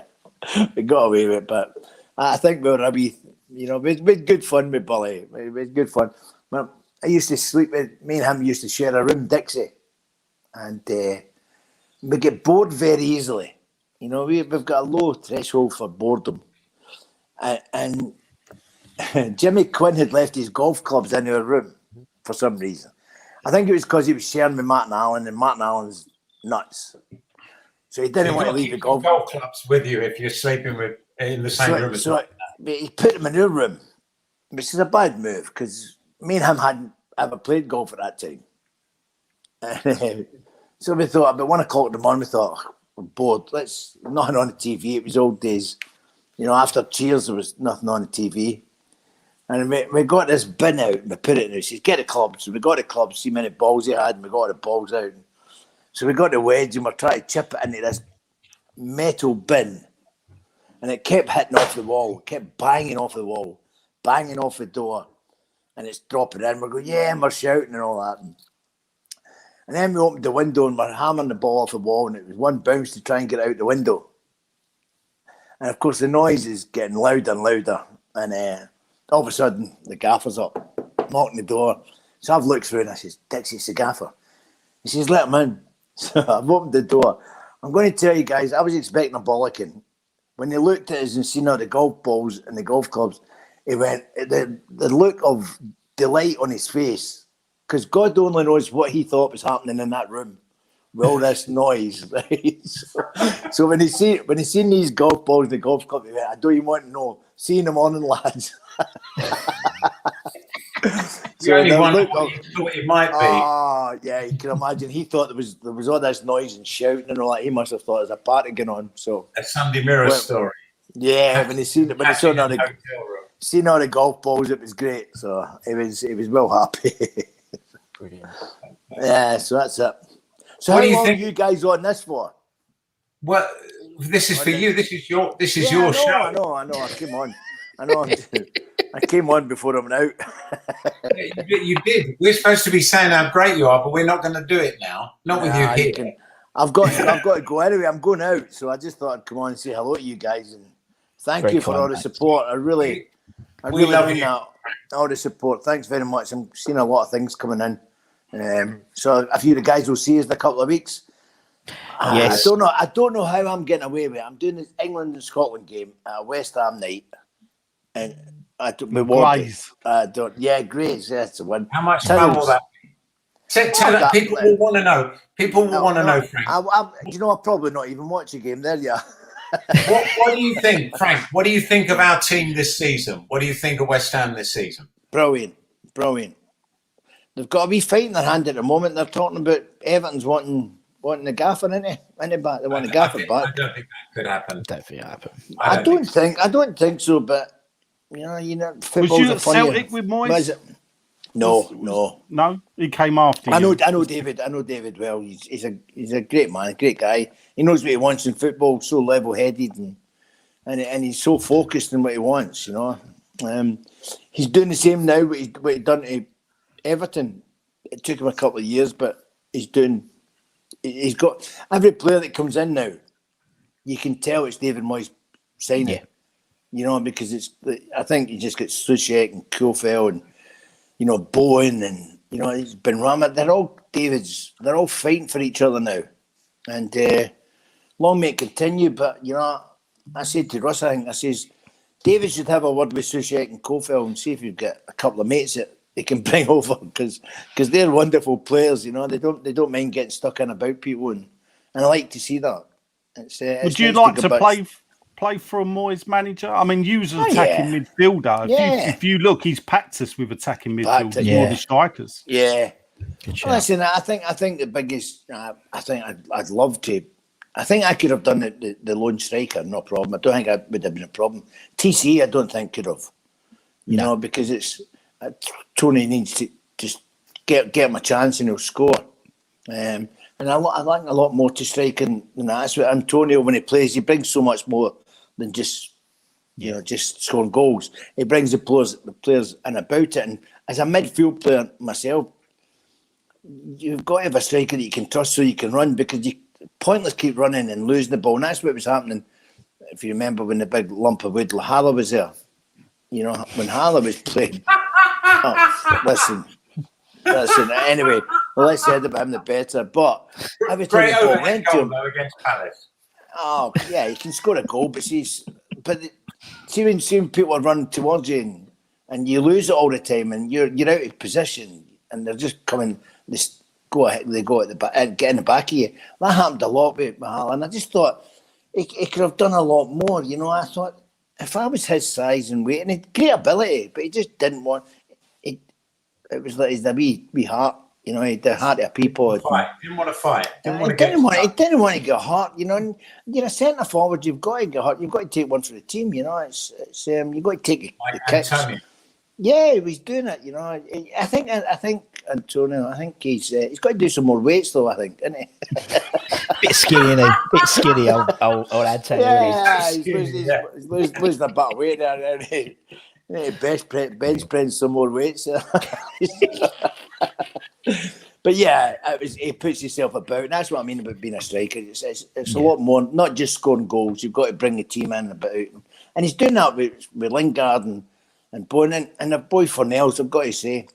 we got away with it. But I think we were a wee, we had good fun with Bully. We had good fun. Well, I used to sleep with, me and him used to share a room, Dixie. And we get bored very easily. We've got a low threshold for boredom. And Jimmy Quinn had left his golf clubs in our room for some reason. I think it was because he was sharing with Martin Allen, and Martin Allen's nuts. So he didn't want to leave the golf clubs with you if you're sleeping in the same room as well. So he put them in our room, which is a bad move because me and him hadn't ever played golf at that time. So we thought, about 1 o'clock in the morning, we thought, we're bored. Let's nothing on the TV. It was old days. After Cheers, there was nothing on the TV. And we got this bin out and we put it in. He says, get the clubs. So we got the clubs, see how many balls he had, and we got the balls out. So we got the wedge and we're trying to chip it into this metal bin. And it kept hitting off the wall, kept banging off the wall, banging off the door. And it's dropping in. We're going, yeah, and we're shouting and all that. And then we opened the window and we're hammering the ball off the wall, and it was one bounce to try and get out the window. And of course, the noise is getting louder and louder. And all of a sudden, the gaffer's up, knocking the door. So I've looked through and I says, Dixie, it's the gaffer. He says, let him in. So I've opened the door. I'm going to tell you guys, I was expecting a bollocking. When he looked at us and seen all the golf balls and the golf clubs, he went, the look of delight on his face, because God only knows what he thought was happening in that room with all this noise. Right? So when he seen these golf balls in the golf club, he went, I don't even want to know. See you in the morning, lads. You only wonder what you thought it might be. Oh, yeah, you can imagine. He thought there was all this noise and shouting and all that. He must have thought there's a party going on. So a Sunday Mirror story. Yeah, when he saw all the golf balls, it was great. So he was well happy. Brilliant. Yeah, so that's it. So how long are you guys on this for? Well, this is for you. This is your show. I know. I came on. I came on before I'm out. You did. We're supposed to be saying how great you are, but we're not going to do it now. Not with you here. I've got to go anyway. I'm going out, so I just thought I'd come on and say hello to you guys and thank you for all the support. I really love mean that. All the support. Thanks very much. I'm seeing a lot of things coming in. So a few of the guys will see us in a couple of weeks. Yes. I don't know how I'm getting away with it. I'm doing this England and Scotland game at West Ham night, and Grays. Grays. That's the one. How much fun will that be? Tell people will want to know. People will want to know, Frank. I'll probably not even watch a game there. Yeah. What do you think, Frank? What do you think of our team this season? What do you think of West Ham this season? Brilliant. They've got to be fighting their hand at the moment. They're talking about Everton's wanting the gaffer, isn't it? They want the gaffer back. I don't think that could happen. Definitely happen. I don't think so. But football's was you at funny. Celtic with Moyes? No. He came after. I know David. I know David well. He's a great man, a great guy. He knows what he wants in football. So level-headed and he's so focused on what he wants. He's doing the same now. What he done to Everton. It took him a couple of years, but he's got every player that comes in now. You can tell it's David Moyes signing. Yeah. Because I think he just got Soucek and Kofel and Bowen and he's been Rama. They're all fighting for each other now, and long may it continue. But I said to Russ, I says David should have a word with Soucek and Kofel and see if you've got a couple of mates that they can bring over because they're wonderful players. They don't mind getting stuck in about people, and I like to see that. Would you like to play for a Moyes manager? I mean, you as an attacking midfielder. If you look, he's packed us with attacking midfielders more than strikers. Yeah. Listen, I think the biggest. I think I'd love to. I think I could have done the lone striker, no problem. I don't think I would have been a problem. TC, I don't think could have. Because it's Tony needs to just get him a chance and he'll score. And I like a lot more to striking than that. That's what Antonio, when he plays, he brings so much more than just scoring goals. He brings the players in about it. And as a midfield player myself, you've got to have a striker that you can trust so you can run, because you pointless keep running and losing the ball. And that's what was happening if you remember when the big lump of wood, Hala was there. You know, when Hala was playing. Oh, listen. Anyway, the less said about him, the better. But every time the ball went to him, against Palace. oh yeah, he can score a goal, but see when people are running towards you and you lose it all the time, and you're out of position, and they're just coming. They go at the back and get in the back of you. That happened a lot with Mahal, and I just thought he could have done a lot more. You know, I thought if I was his size and weight, and he had great ability, but he just didn't want. It was like his wee heart. You know, he had the heart of people. Didn't want to fight. He didn't want to get hurt. You know, and you're a centre forward. You've got to get hurt. You've got to take one for the team. You know, it's you've got to take the kicks. Yeah, he was doing it. You know, I think Antonio. I think he's got to do some more weights though. I think, isn't he? Bit skinny, isn't he? Bit skinny, old Antonio. Yeah, he's losing a bit of weight there. Isn't he? Bench press some more weights. But yeah, he puts himself about, and that's what I mean about being a striker. It's a lot more, not just scoring goals. You've got to bring the team in about, and he's doing that with Lingard and Bowen, and the boy Fornells, I've got to say,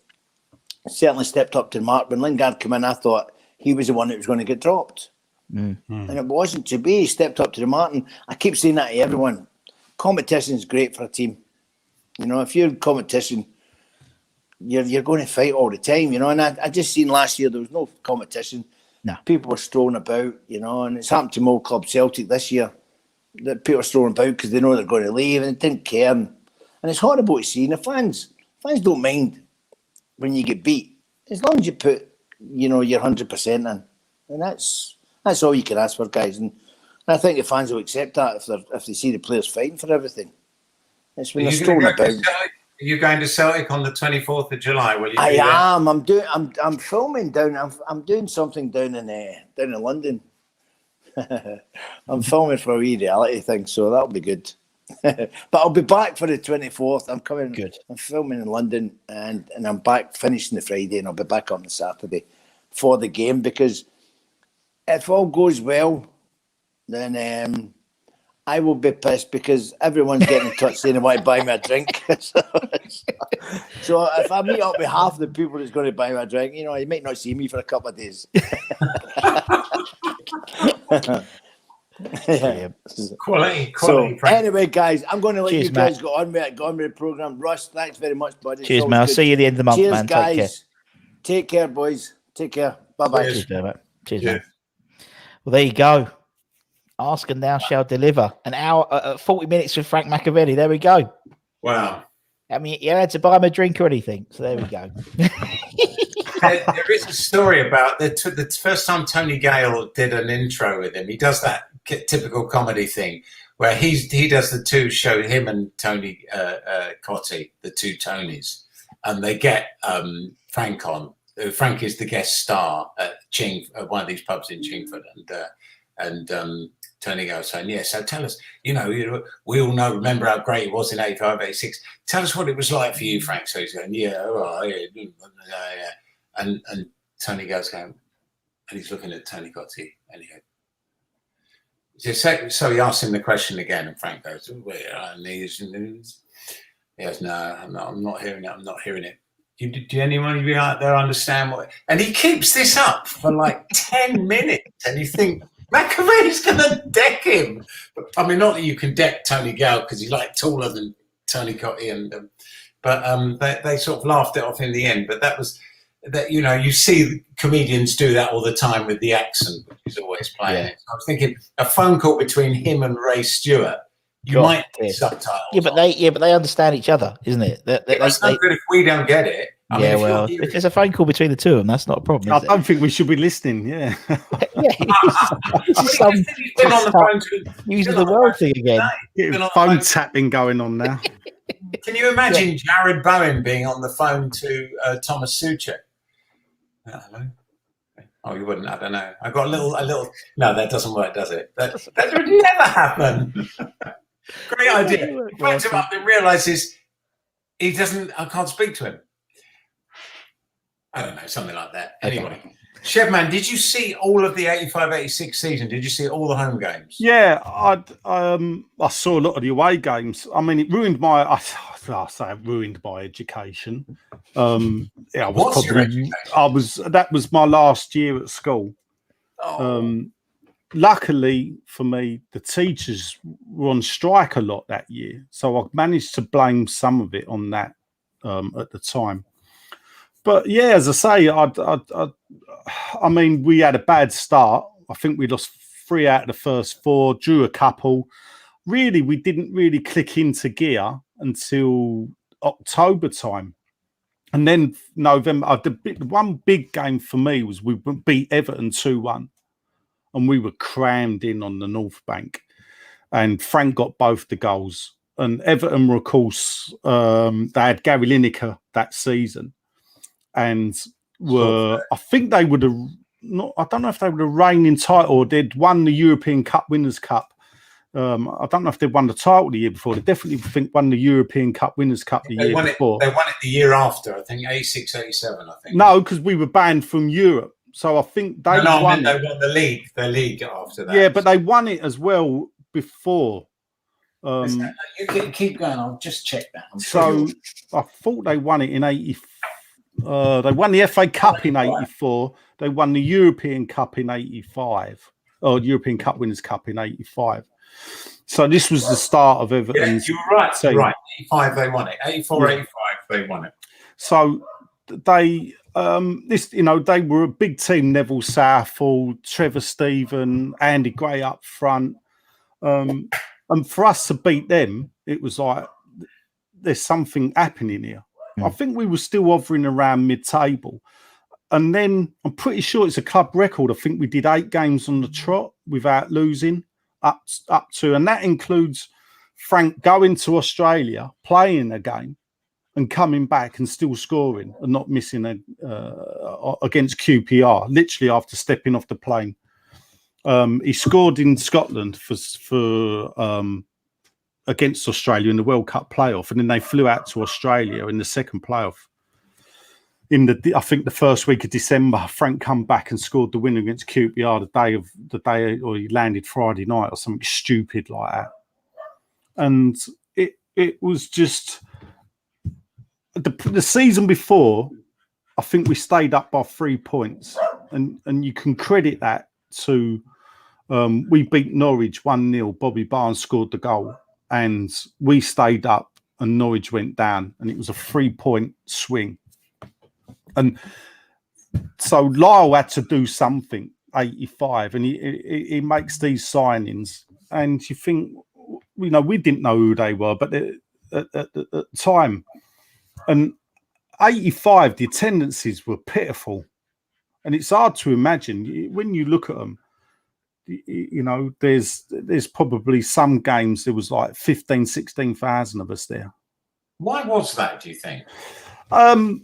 certainly stepped up to the mark. When Lingard came in, I thought he was the one that was going to get dropped, and it wasn't to be. He stepped up to the mark, and I keep saying that to everyone. Competition is great for a team. You know, if you're in competition, you're going to fight all the time, you know. And I just seen last year there was no competition. No. People were strolling about, you know, and it's happened to my old club Celtic this year. That people are strolling about because they know they're going to leave and they didn't care. And it's horrible to see. And the fans don't mind when you get beat. As long as you put, you know, your 100% in. And that's all you can ask for, guys. And I think the fans will accept that if they see the players fighting for everything. It's when they're strolling about. Are you going to Celtic on the 24th of July? Will you? I am. I'm filming down. I'm doing something down in London. I'm filming for a wee reality thing, so that'll be good. But I'll be back for the 24th. I'm coming. Good. I'm filming in London, and I'm back finishing the Friday, and I'll be back on the Saturday for the game, because if all goes well, then I will be pissed because everyone's getting in touch saying they want to buy me a drink. So if I meet up with half the people that's going to buy me a drink, you know, you might not see me for a couple of days. Quality. So anyway, guys, I'm going to let you guys go on with the programme. Russ, thanks very much, buddy. Cheers, man. I'll see you at the end of the month, man. Guys. Take care, boys. Take care. Bye-bye. Cheers, man. Well, there you go. Ask and thou shalt deliver. An hour, 40 minutes with Frank McAvennie. There we go. Wow. I mean, you had to buy him a drink or anything. So there we go. There is a story about the first time Tony Gale did an intro with him. He does that typical comedy thing where he does the two show, him and Tony Cottee, the two Tonys, and they get Frank on. Frank is the guest star at one of these pubs in Chingford, and Tony goes saying, yeah, so tell us, you know, we all remember how great it was in 85, 86. Tell us what it was like for you, Frank. So he's going, yeah. And Tony goes, and he's looking at Tony Cottee, and he goes, so he asks him the question again, and Frank goes, and he goes, no, I'm not hearing it. Do anyone of you out there understand what? And he keeps this up for like 10 minutes, and you think, McAvennie's going to deck him. I mean, not that you can deck Tony Gale because he's like taller than Tony Cottee, but they sort of laughed it off in the end. But that was that, you know, you see comedians do that all the time with the accent, which is always playing it. So I was thinking a phone call between him and Ray Stewart, you might get subtitles. Yeah, but they understand each other, isn't it? That's not good if we don't get it. I mean, if there's a phone call between the two of them, that's not a problem. I don't think we should be listening. Yeah. Been on the phone to using the world thing again. Phone tapping going on now. Can you imagine Jared Bowen being on the phone to Thomas Suchek? Hello. Oh, you wouldn't. I don't know. I got a little. No, that doesn't work, does it? That would never happen. Great idea. He phones him up and realizes he doesn't. I can't speak to him. I don't know, something like that. Anyway, Shedman, did you see all of the 85-86 season? Did you see all the home games? Yeah, I saw a lot of the away games. I mean, it ruined my. I say it ruined my education. Yeah, What's your education? That was my last year at school. Oh. Luckily for me, the teachers were on strike a lot that year, so I managed to blame some of it on that at the time. But yeah, as I say, I mean, we had a bad start. I think we lost 3 out of the first 4, drew a couple. Really, we didn't really click into gear until October time. And then November, the one big game for me was we beat Everton 2-1. And we were crammed in on the North Bank. And Frank got both the goals. And Everton were, of course, they had Gary Lineker that season. And I think they would have not. I don't know if they would have reigning title or they'd won the European Cup Winners' Cup. I don't know if they won the title the year before. They definitely won the European Cup Winners' Cup the year before. They won it the year after. I think 86, 87. I think. No, because we were banned from Europe. So I think they won. They won the league after that. Yeah, but they won it as well before. You keep going. I'll just check that. I thought they won it in 84. They won the FA Cup in 84. They won the European Cup in 85. Or European Cup Winners' Cup in 85. So this was the start of Everton's. Yeah, you're right. Team. Right. 85 they won it. 84, 85 they won it. So they they were a big team. Neville Southall, Trevor Stephen, Andy Gray up front. And for us to beat them, it was like there's something happening here. I think we were still hovering around mid-table. And then I'm pretty sure it's a club record. I think we did 8 games on the trot without losing up to, and that includes Frank going to Australia, playing a game and coming back and still scoring and not missing against QPR, literally after stepping off the plane. He scored in Scotland for against Australia in the World Cup playoff, and then they flew out to Australia in the second playoff. I think the first week of December, Frank come back and scored the win against QPR the day, or he landed Friday night or something stupid like that. And it was just the season before. I think we stayed up by 3 points, and you can credit that to we beat Norwich 1-0. Bobby Barnes scored the goal. And we stayed up and Norwich went down, and it was a 3-point swing. And so Lyle had to do something, 85, and he makes these signings. And you think, we didn't know who they were, but at the time, and 85, the attendances were pitiful. And it's hard to imagine when you look at them. There's probably some games there was like 15, 16,000 of us there. Why was that, do you think? Well,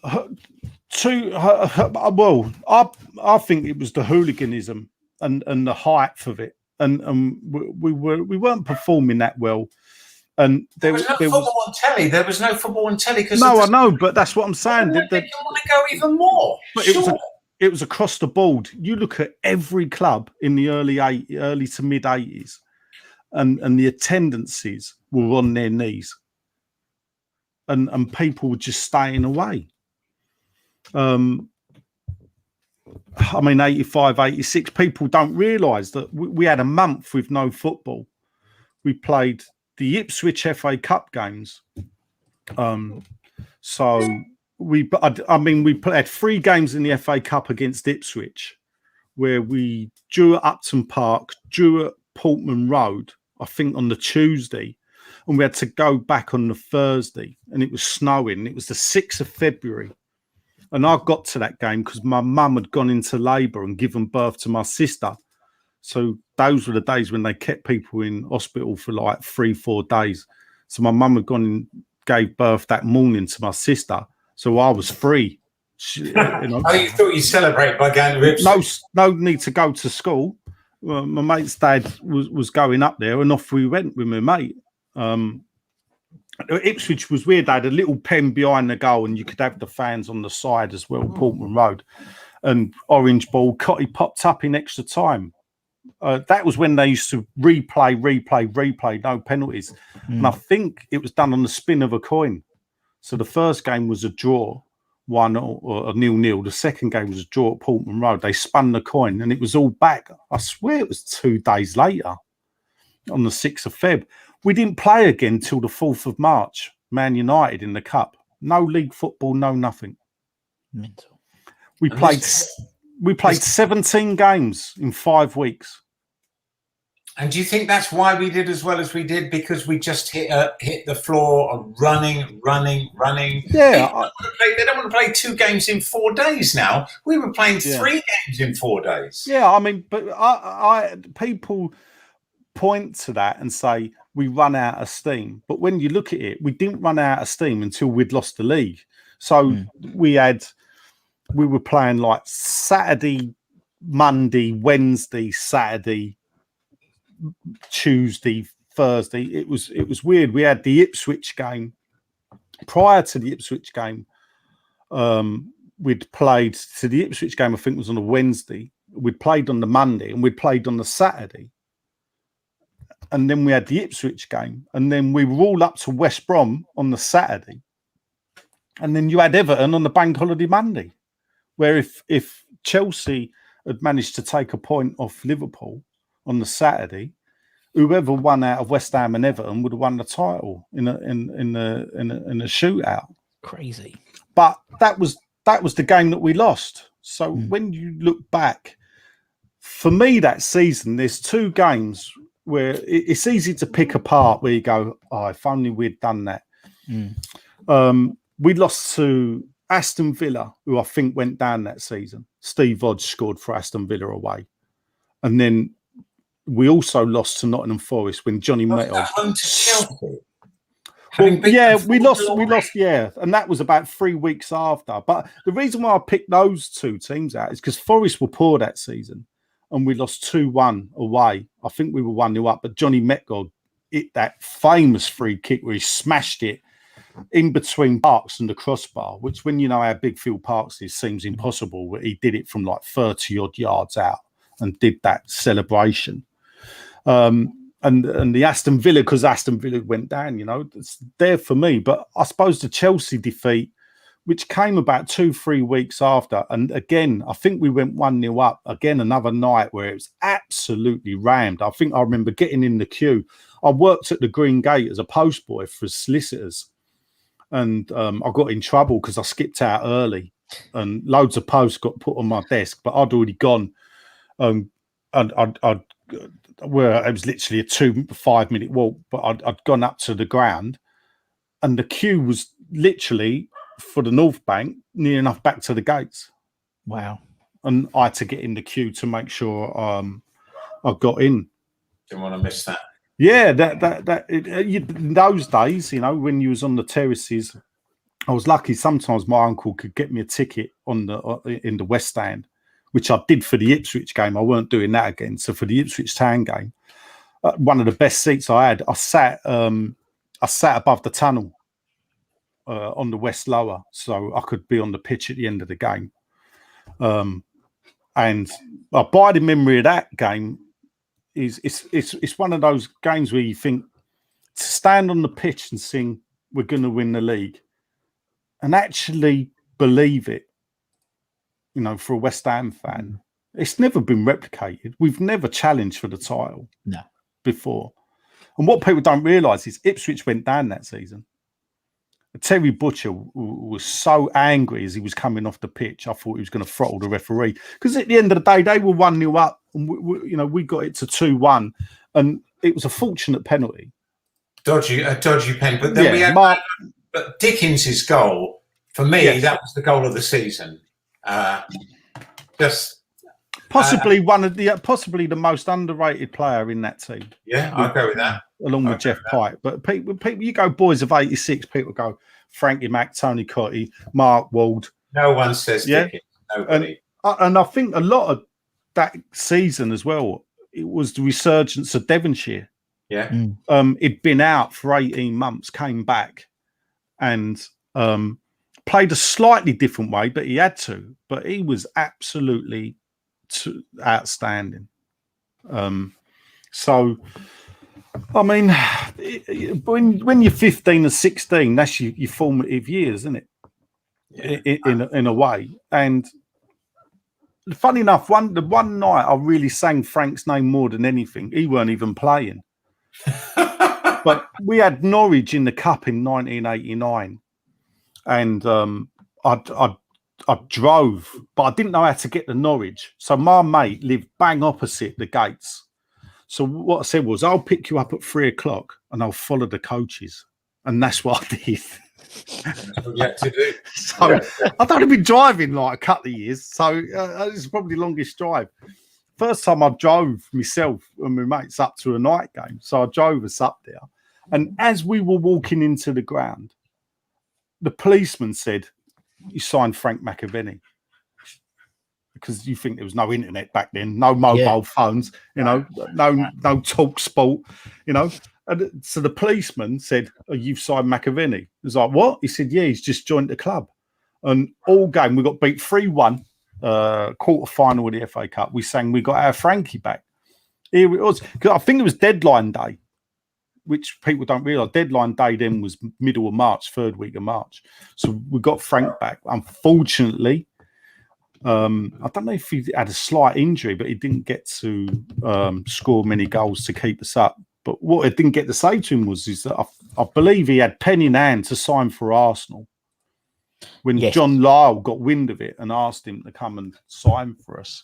I think it was the hooliganism and the height of it, and we weren't performing that well. And there was no football on telly. There was no football on telly because I know, but that's what I'm saying. They want to go even more. But it was across the board. You look at every club in the early to mid 80s, and the attendances were on their knees, and people were just staying away. I mean, 85, 86, people don't realise that we had a month with no football. We played the Ipswich FA Cup games. We had 3 games in the FA Cup against Ipswich, where we drew at Upton Park, drew at Portman Road, I think on the Tuesday, and we had to go back on the Thursday, and it was snowing. It was the 6th of February. And I got to that game because my mum had gone into labour and given birth to my sister. So those were the days when they kept people in hospital for like 3-4 days. So my mum had gone and gave birth that morning to my sister. So I was free. You thought you'd celebrate by going to Ipswich? No need to go to school. Well, my mate's dad was going up there, and off we went with my mate. Ipswich was weird. They had a little pen behind the goal, and you could have the fans on the side as well, Portman Road. and orange ball. Cotty popped up in extra time. That was when they used to replay, no penalties. And I think it was done on the spin of a coin. So the first game was a draw, 1-0 or a 0-0. The second game was a draw at Portman Road. They spun the coin and it was all back. I swear it was 2 days later, on the 6th of Feb. We didn't play again till the 4th of March, Man United in the Cup. No league football, no nothing. Mental. We played 17 games in 5 weeks. And do you think that's why we did as well as we did? Because we just hit the floor of running. Yeah. They don't want to play 2 games in 4 days now. We were playing 3 games in 4 days. Yeah, I mean, but I people point to that and say we run out of steam. But when you look at it, we didn't run out of steam until we'd lost the league. So we were playing like Saturday, Monday, Wednesday, Saturday, Tuesday, Thursday. It was weird. We had the Ipswich game. Prior to the Ipswich game, we'd played to the Ipswich game, I think was on a Wednesday. We'd played on the Monday and we'd played on the Saturday. And then we had the Ipswich game. And then we were all up to West Brom on the Saturday. And then you had Everton on the bank holiday Monday, where if Chelsea had managed to take a point off Liverpool on the Saturday, whoever won out of West Ham and Everton would have won the title in a shootout. Crazy. But that was the game that we lost. So when you look back, for me that season, there's 2 games where it's easy to pick apart. Where you go, oh, if only we'd done that. We lost to Aston Villa, who I think went down that season. Steve Hodge scored for Aston Villa away, and then we also lost to Nottingham Forest when Johnny Metal. Home to Chelsea. Well, yeah, we lost, and that was about 3 weeks after. But the reason why I picked those 2 teams out is because Forest were poor that season, and we lost 2-1 away. I think we were 1-0 up, but Johnny Metgold hit that famous free kick where he smashed it in between Parks and the crossbar, which, when you know how big Phil Parks is, seems impossible. But he did it from like 30 odd yards out and did that celebration. And the Aston Villa, because Aston Villa went down, it's there for me. But I suppose the Chelsea defeat, which came about 2-3 weeks after, and again, I think we went 1-0 up. Again, another night where it was absolutely rammed. I think I remember getting in the queue. I worked at the Green Gate as a postboy for solicitors, and I got in trouble because I skipped out early, and loads of posts got put on my desk, but I'd already gone. And where it was literally a 2-5 minute walk, but I'd gone up to the ground, and the queue was literally for the North Bank near enough back to the gates. Wow. And I had to get in the queue to make sure I got in. Didn't want to miss that. Yeah, in those days, when you was on the terraces, I was lucky. Sometimes my uncle could get me a ticket in the West Stand, which I did for the Ipswich game. I weren't doing that again. So for the Ipswich Town game, one of the best seats I had, I sat above the tunnel on the West Lower, so I could be on the pitch at the end of the game. And my abiding memory of that game is it's one of those games where you think, to stand on the pitch and sing "We're going to win the league," and actually believe it. For a West Ham fan, it's never been replicated. We've never challenged for the title before. And what people don't realise is Ipswich went down that season. Terry Butcher was so angry as he was coming off the pitch. I thought he was going to throttle the referee, because at the end of the day, they were 1-0 up, and we got it to 2-1, and it was a fortunate penalty. A dodgy pen, but then we had but Dickens's goal. For me, that was the goal of the season. Possibly possibly the most underrated player in that team. Yeah, I'll go with that. Along with Jeff Pike. But people, you go boys of '86, people go Frankie Mack, Tony Cotty, Mark Wald. No one says Dickens. Nobody. And I think a lot of that season as well, it was the resurgence of Devonshire. Yeah. It'd been out for 18 months, came back, and Played a slightly different way, but he had to. But he was absolutely outstanding. So, I mean, when you're 15 or 16, that's your formative years, isn't it? Yeah. In a way. And funny enough, the one night I really sang Frank's name more than anything. He weren't even playing. But we had Norwich in the Cup in 1989. And I drove, but I didn't know how to get to Norwich. So my mate lived bang opposite the gates. So what I said was, I'll pick you up at 3:00 and I'll follow the coaches. And that's what I did. That's what you had to do. So I'd only been driving like a couple of years. So it's probably the longest drive. First time I drove myself and my mates up to a night game. So I drove us up there. And as we were walking into the ground, the policeman said, "You signed Frank McAvennie." Because you think there was no internet back then, no mobile phones, no talk sport, And so the policeman said, "Oh, you've signed McAvennie." I was like, "What?" He said, "Yeah, he's just joined the club." And all game, we got beat 3-1, quarter-final of the FA Cup. We sang, "We got our Frankie back." Here it was. Because I think it was deadline day, which people don't realise. Deadline day then was middle of March, third week of March. So we got Frank back. Unfortunately, I don't know if he had a slight injury, but he didn't get to score many goals to keep us up. But what I didn't get to say to him is that I believe he had pen in hand to sign for Arsenal when John Lyle got wind of it and asked him to come and sign for us.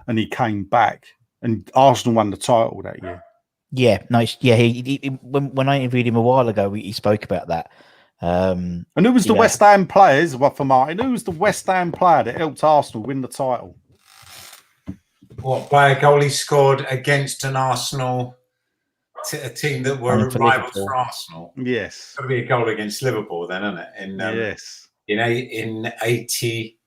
And he came back and Arsenal won the title that year. Yeah, nice. Yeah, when I interviewed him a while ago, he spoke about that. And who was the West Ham players? Well, for Martin, who was the West Ham player that helped Arsenal win the title? What, by a goal he scored against an Arsenal, a team that were rivals for Arsenal? Yes. It's got to be a goal against Liverpool then, isn't it? Yes. In 80...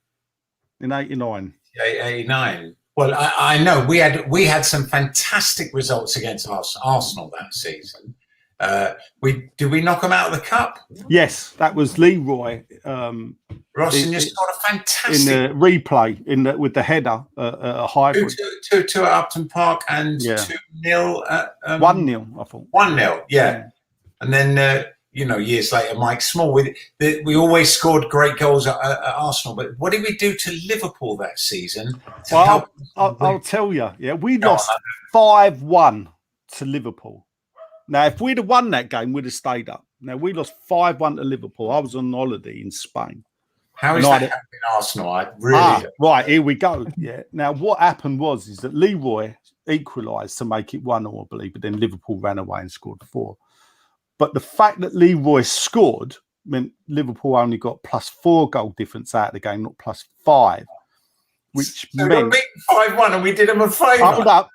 In 89. 89. Well, I know we had some fantastic results against Arsenal that season. Did we knock them out of the cup? Yes, that was Leroy. Rosenior scored a fantastic in the replay with the header a hybrid. 2-2 at Upton Park and 2-0 at 1-0. I thought 1-0. Yeah, and then years later, Mike Small. We always scored great goals at Arsenal, but what did we do to Liverpool that season? Well, I'll tell you. Yeah, we lost 5-1 to Liverpool. Now, if we'd have won that game, we'd have stayed up. Now, we lost 5-1 to Liverpool. I was on holiday in Spain. How is that happening in Arsenal? I really right, here we go. Yeah. Now, what happened is that Leroy equalised to make it 1-0, I believe, but then Liverpool ran away and scored 4. But the fact that Leroy scored meant Liverpool only got +4 goal difference out of the game, not +5. Which so meant... we beat 5-1 and we did them a favour. Hold up.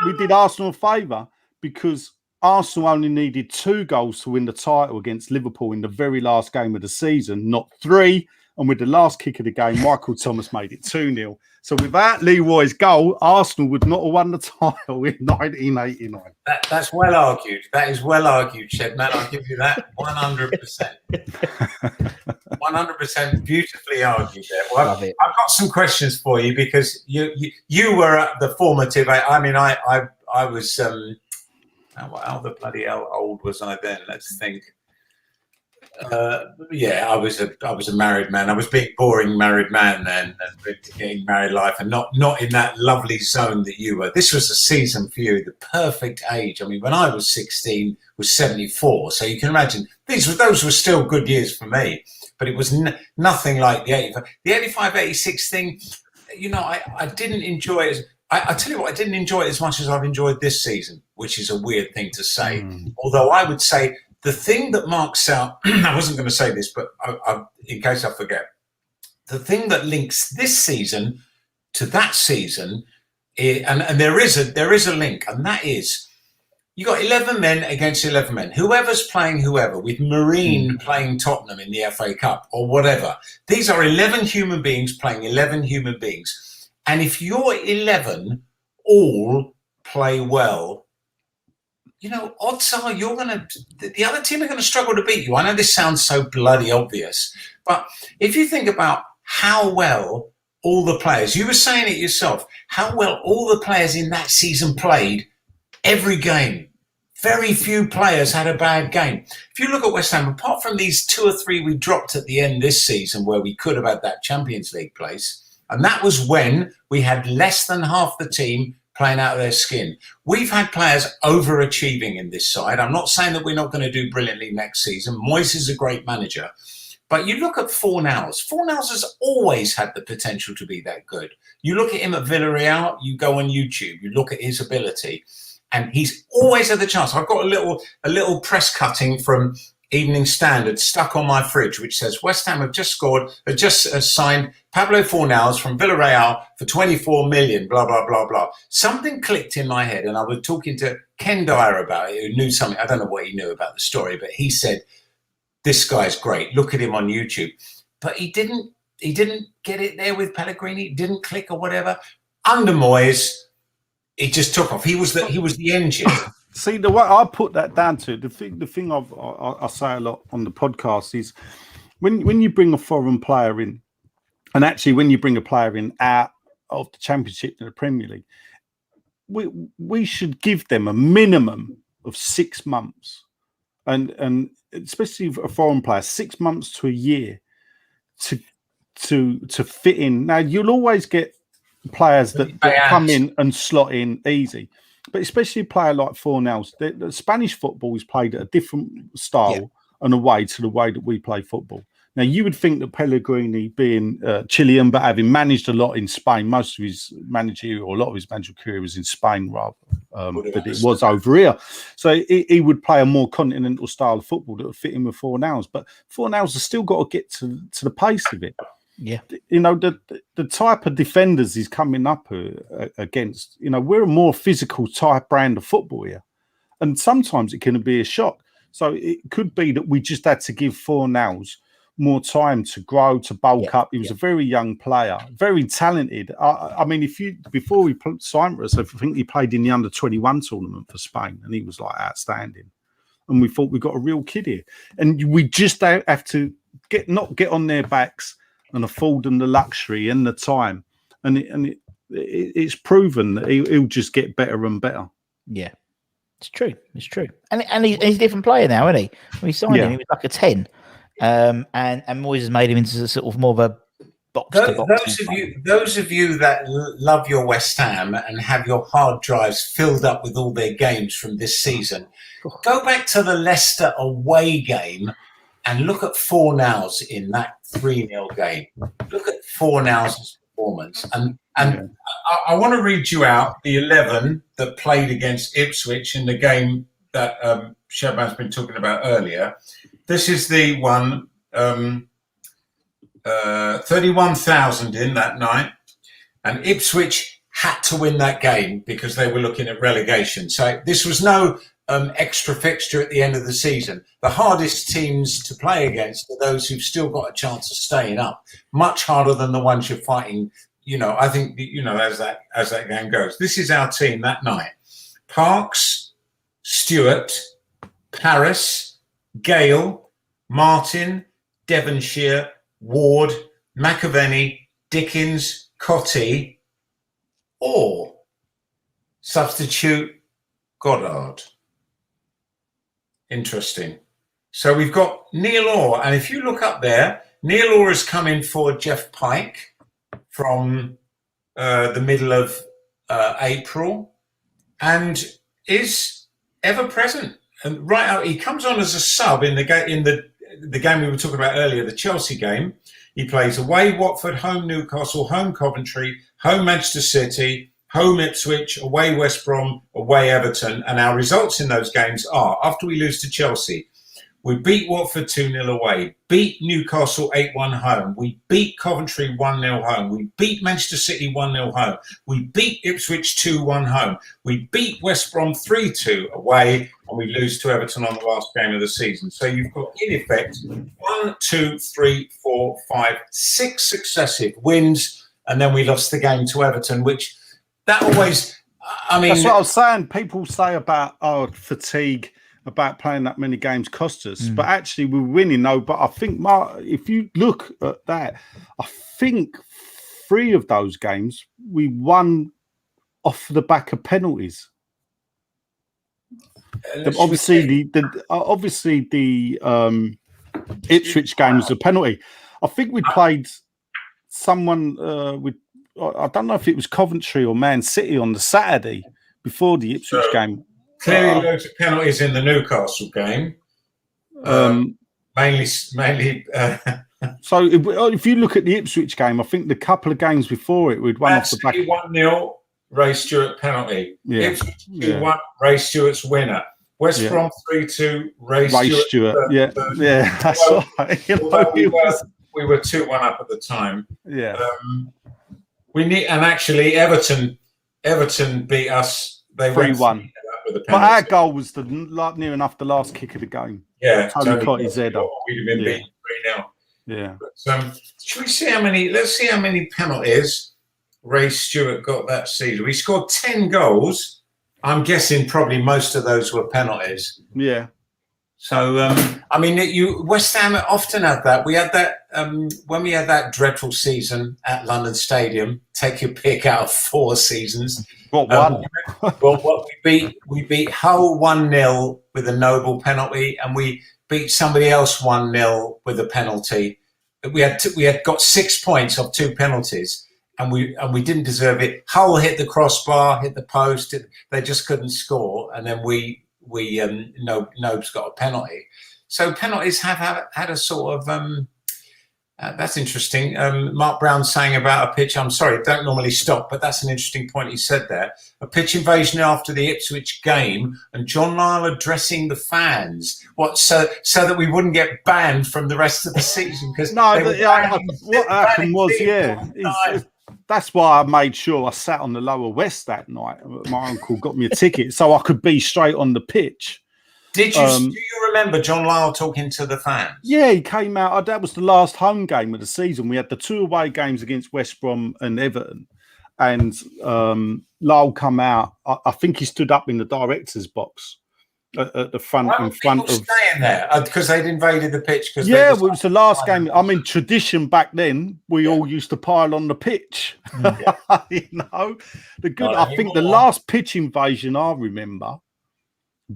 We did Arsenal a favour because Arsenal only needed 2 goals to win the title against Liverpool in the very last game of the season, not 3. And with the last kick of the game, Michael Thomas made it 2-0. So without Leroy's goal, Arsenal would not have won the title in 1989. That's well argued. That is well argued, Shedman. I'll give you that 100%. 100% beautifully argued there. Well, I've got some questions for you because you were at the formative. I mean, I was. How the bloody hell old was I then? Let's think. I was a married man. I was being boring married man then, and getting married life, and not in that lovely zone that you were. This was a season for you, the perfect age. I mean, when I was 16, was 74. So you can imagine those were still good years for me, but it was nothing like the 85. The 85-86 thing. I didn't enjoy it. I tell you what, I didn't enjoy it as much as I've enjoyed this season, which is a weird thing to say. Although I would say the thing that marks out, I wasn't going to say this, but in case I forget, the thing that links this season to that season, and there is a link, and that is you got 11 men against 11 men. Whoever's playing whoever, with Marine playing Tottenham in the FA Cup or whatever. These are 11 human beings playing 11 human beings. And if your 11 all play well, odds are the other team are going to struggle to beat you. I know this sounds so bloody obvious, but if you think about how well all the players, you were saying it yourself, how well all the players in that season played every game. Very few players had a bad game. If you look at West Ham, apart from these 2 or 3 we dropped at the end this season where we could have had that Champions League place, and that was when we had less than half the team playing out of their skin. We've had players overachieving in this side. I'm not saying that we're not going to do brilliantly next season. Moyes is a great manager. But you look at Fornals. Fornals has always had the potential to be that good. You look at him at Villarreal, you go on YouTube, you look at his ability, and he's always had the chance. I've got a little press cutting from Evening Standard stuck on my fridge, which says West Ham have just signed Pablo Fornals from Villarreal for 24 million, blah, blah, blah, blah. Something clicked in my head, and I was talking to Ken Dyer about it, who knew something. I don't know what he knew about the story, but he said, this guy's great. Look at him on YouTube. But he didn't get it there with Pellegrini, didn't click or whatever. Under Moyes, it just took off. He was the engine. See, the way I put that down to, the thing I say a lot on the podcast is when you bring a foreign player in, and actually when you bring a player in out of the Championship to the Premier League, we should give them a minimum of 6 months, and especially for a foreign player, 6 months to a year to fit in. Now you'll always get players that come in and slot in easy. But especially a player like Fornals, the Spanish football is played at a different style and a way to the way that we play football. Now, you would think that Pellegrini, being Chilean, but having managed a lot in Spain, most of his managerial, or a lot of his managerial career was in Spain rather than it was over here. So he would play a more continental style of football that would fit in with Fornals. But Fornals has still got to get to the pace of it. Yeah, the type of defenders he's coming up against, we're a more physical type brand of football here, and sometimes it can be a shock. So it could be that we just had to give Fornals more time to grow, to bulk up. He was a very young player, very talented. I mean, before we signed for us, I think he played in the under-21 tournament for Spain, and he was like outstanding. And we thought we got a real kid here, and we just have to not get on their backs and afford them the luxury and the time, and it's proven that he'll just get better and better. Yeah, it's true. It's true, and he's a different player now, isn't he? When we signed him, he was like a 10, and Moyes has made him into sort of more of a box to box. Those of you that love your West Ham and have your hard drives filled up with all their games from this season, go back to the Leicester away game and look at Fornals in that 3-0 game. Look at Fornals' performance. And I want to read you out the 11 that played against Ipswich in the game that Shedman's been talking about earlier. This is the one, 31,000 in that night. And Ipswich had to win that game because they were looking at relegation. So this was no extra fixture at the end of the season. The hardest teams to play against are those who've still got a chance of staying up. Much harder than the ones you're fighting. I think as that game goes. This is our team that night: Parks, Stewart, Paris, Gale, Martin, Devonshire, Ward, McAvennie, Dickens, Cotty, or substitute Goddard. Interesting. So we've got Neil Orr, and if you look up there, Neil Orr has come in for Jeff Pike from the middle of April, and is ever present. And right out, he comes on as a sub in the game we were talking about earlier, the Chelsea game. He plays away Watford, home Newcastle, home Coventry, home Manchester City, home Ipswich, away West Brom, away Everton. And our results in those games are, after we lose to Chelsea, we beat Watford 2-0 away, beat Newcastle 8-1 home, we beat Coventry 1-0 home, we beat Manchester City 1-0 home, we beat Ipswich 2-1 home, we beat West Brom 3-2 away, and we lose to Everton on the last game of the season. So you've got, in effect, 6 successive wins, and then we lost the game to Everton, which that always, I mean, that's what I was saying. People say about fatigue, about playing that many games cost us, but actually we're winning. No, but I think, Mark, if you look at that, I think 3 of those games we won off the back of penalties. Obviously, the Ipswich game was a penalty. I think we played someone with. I don't know if it was Coventry or Man City on the Saturday before the Ipswich game. Clearly, loads of penalties in the Newcastle game. Mainly. So if you look at the Ipswich game, I think the couple of games before it, we'd won off the back. 1-0, Ray Stewart penalty. Yeah. Ipswich 2-1, Ray Stewart's winner. West Brom 3-2, Ray Stewart. Yeah, that's right. We were 2-1 up at the time. Yeah. And actually Everton beat us. They 3-1. But our goal was near enough the last kick of the game. Yeah, Tony caught his head up. We'd have been beaten 3-0. Yeah. But, should we see how many? Let's see how many penalties Ray Stewart got that season. We scored 10 goals. I'm guessing probably most of those were penalties. Yeah. So I mean, West Ham often had that. We had that when we had that dreadful season at London Stadium. Take your pick out of 4 seasons. What one? We beat Hull 1-0 with a noble penalty, and we beat somebody else 1-0 with a penalty. We had got 6 points off 2 penalties, and we didn't deserve it. Hull hit the crossbar, hit the post. They just couldn't score, and then Nobes got a penalty. So penalties have had a sort of that's interesting. Mark Brown saying about a pitch. I'm sorry, don't normally stop, but that's an interesting point he said there. A pitch invasion after the Ipswich game, and John Lyle addressing the fans. What so that we wouldn't get banned from the rest of the season? Because what happened was that's why I made sure I sat on the lower west that night. My uncle got me a ticket so I could be straight on the pitch. Did you? Do you remember John Lyle talking to the fans? Yeah, he came out. That was the last home game of the season. We had the 2 away games against West Brom and Everton, and Lyle come out. I think he stood up in the director's box at the front. Why in front of staying there because they'd invaded the pitch. Because it was the last game. I mean, tradition back then, we all used to pile on the pitch. You know, I think the last pitch invasion I remember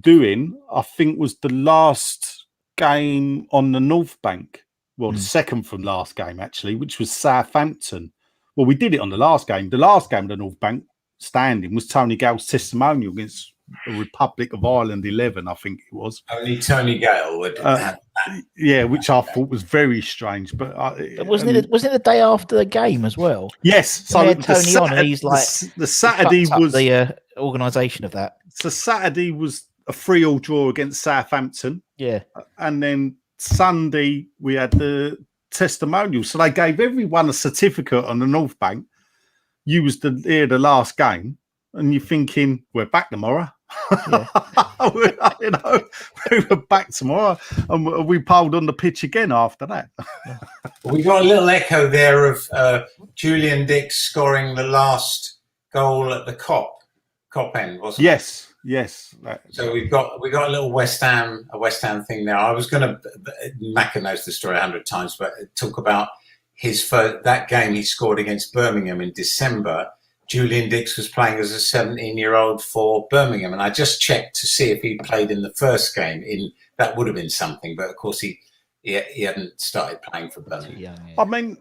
doing, I think, was the last game on the North Bank. Well, the second from last game actually, which was Southampton. Well, we did it on the last game. The last game of the North Bank standing was Tony Gale's testimonial against the Republic of Ireland 11, I think it was. Only Tony Gale would have that. Yeah, which I thought was very strange. But wasn't it the day after the game as well? Yes. So Tony on, and he's like the Saturday was the organisation of that. So Saturday was a 3-3 draw against Southampton. Yeah. And then Sunday we had the testimonial. So they gave everyone a certificate on the North Bank. You was the last game, and you're thinking, we're back tomorrow. Yeah. We were back tomorrow, and we piled on the pitch again after that. We got a little echo there of Julian Dix scoring the last goal at the Cop end, wasn't it? Yes. So we got a little West Ham thing now. I was going to, Macca knows the story 100 times, but talk about that game he scored against Birmingham in December. Julian Dix was playing as a 17-year-old for Birmingham, and I just checked to see if he played in the first game. That would have been something, but of course he hadn't started playing for Birmingham. Yeah. I mean,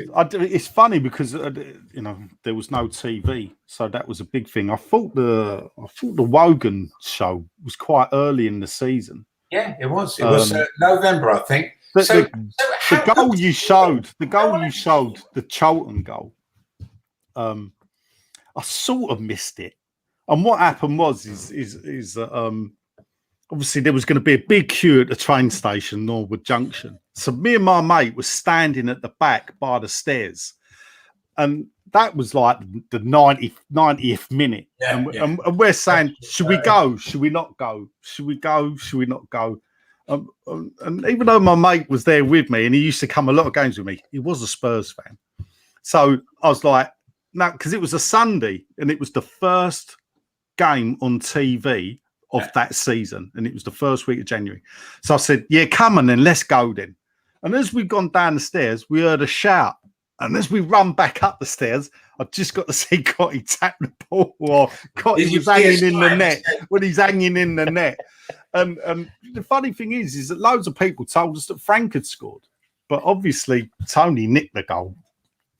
it's funny because there was no TV, so that was a big thing. I thought the Wogan show was quite early in the season. Yeah, it was. It was November, I think. The goal you showed, the Charlton goal. I sort of missed it, and what happened was obviously there was going to be a big queue at the train station, Norwood Junction. So me and my mate were standing at the back by the stairs, and that was like the 90th minute. Yeah, and we're saying, should we go? Should we not go? Should we go? Should we not go? And even though my mate was there with me, and he used to come a lot of games with me, he was a Spurs fan. So I was like, no, because it was a Sunday, and it was the first game on TV of that season, and it was the first week of January. So I said, yeah, come on then, let's go then. And as we've gone down the stairs, we heard a shout. And as we run back up the stairs, I just got to see Cotty tap the ball, or Cotty was hanging in the net when he's hanging in the net. And the funny thing is that loads of people told us that Frank had scored, but obviously Tony nicked the goal.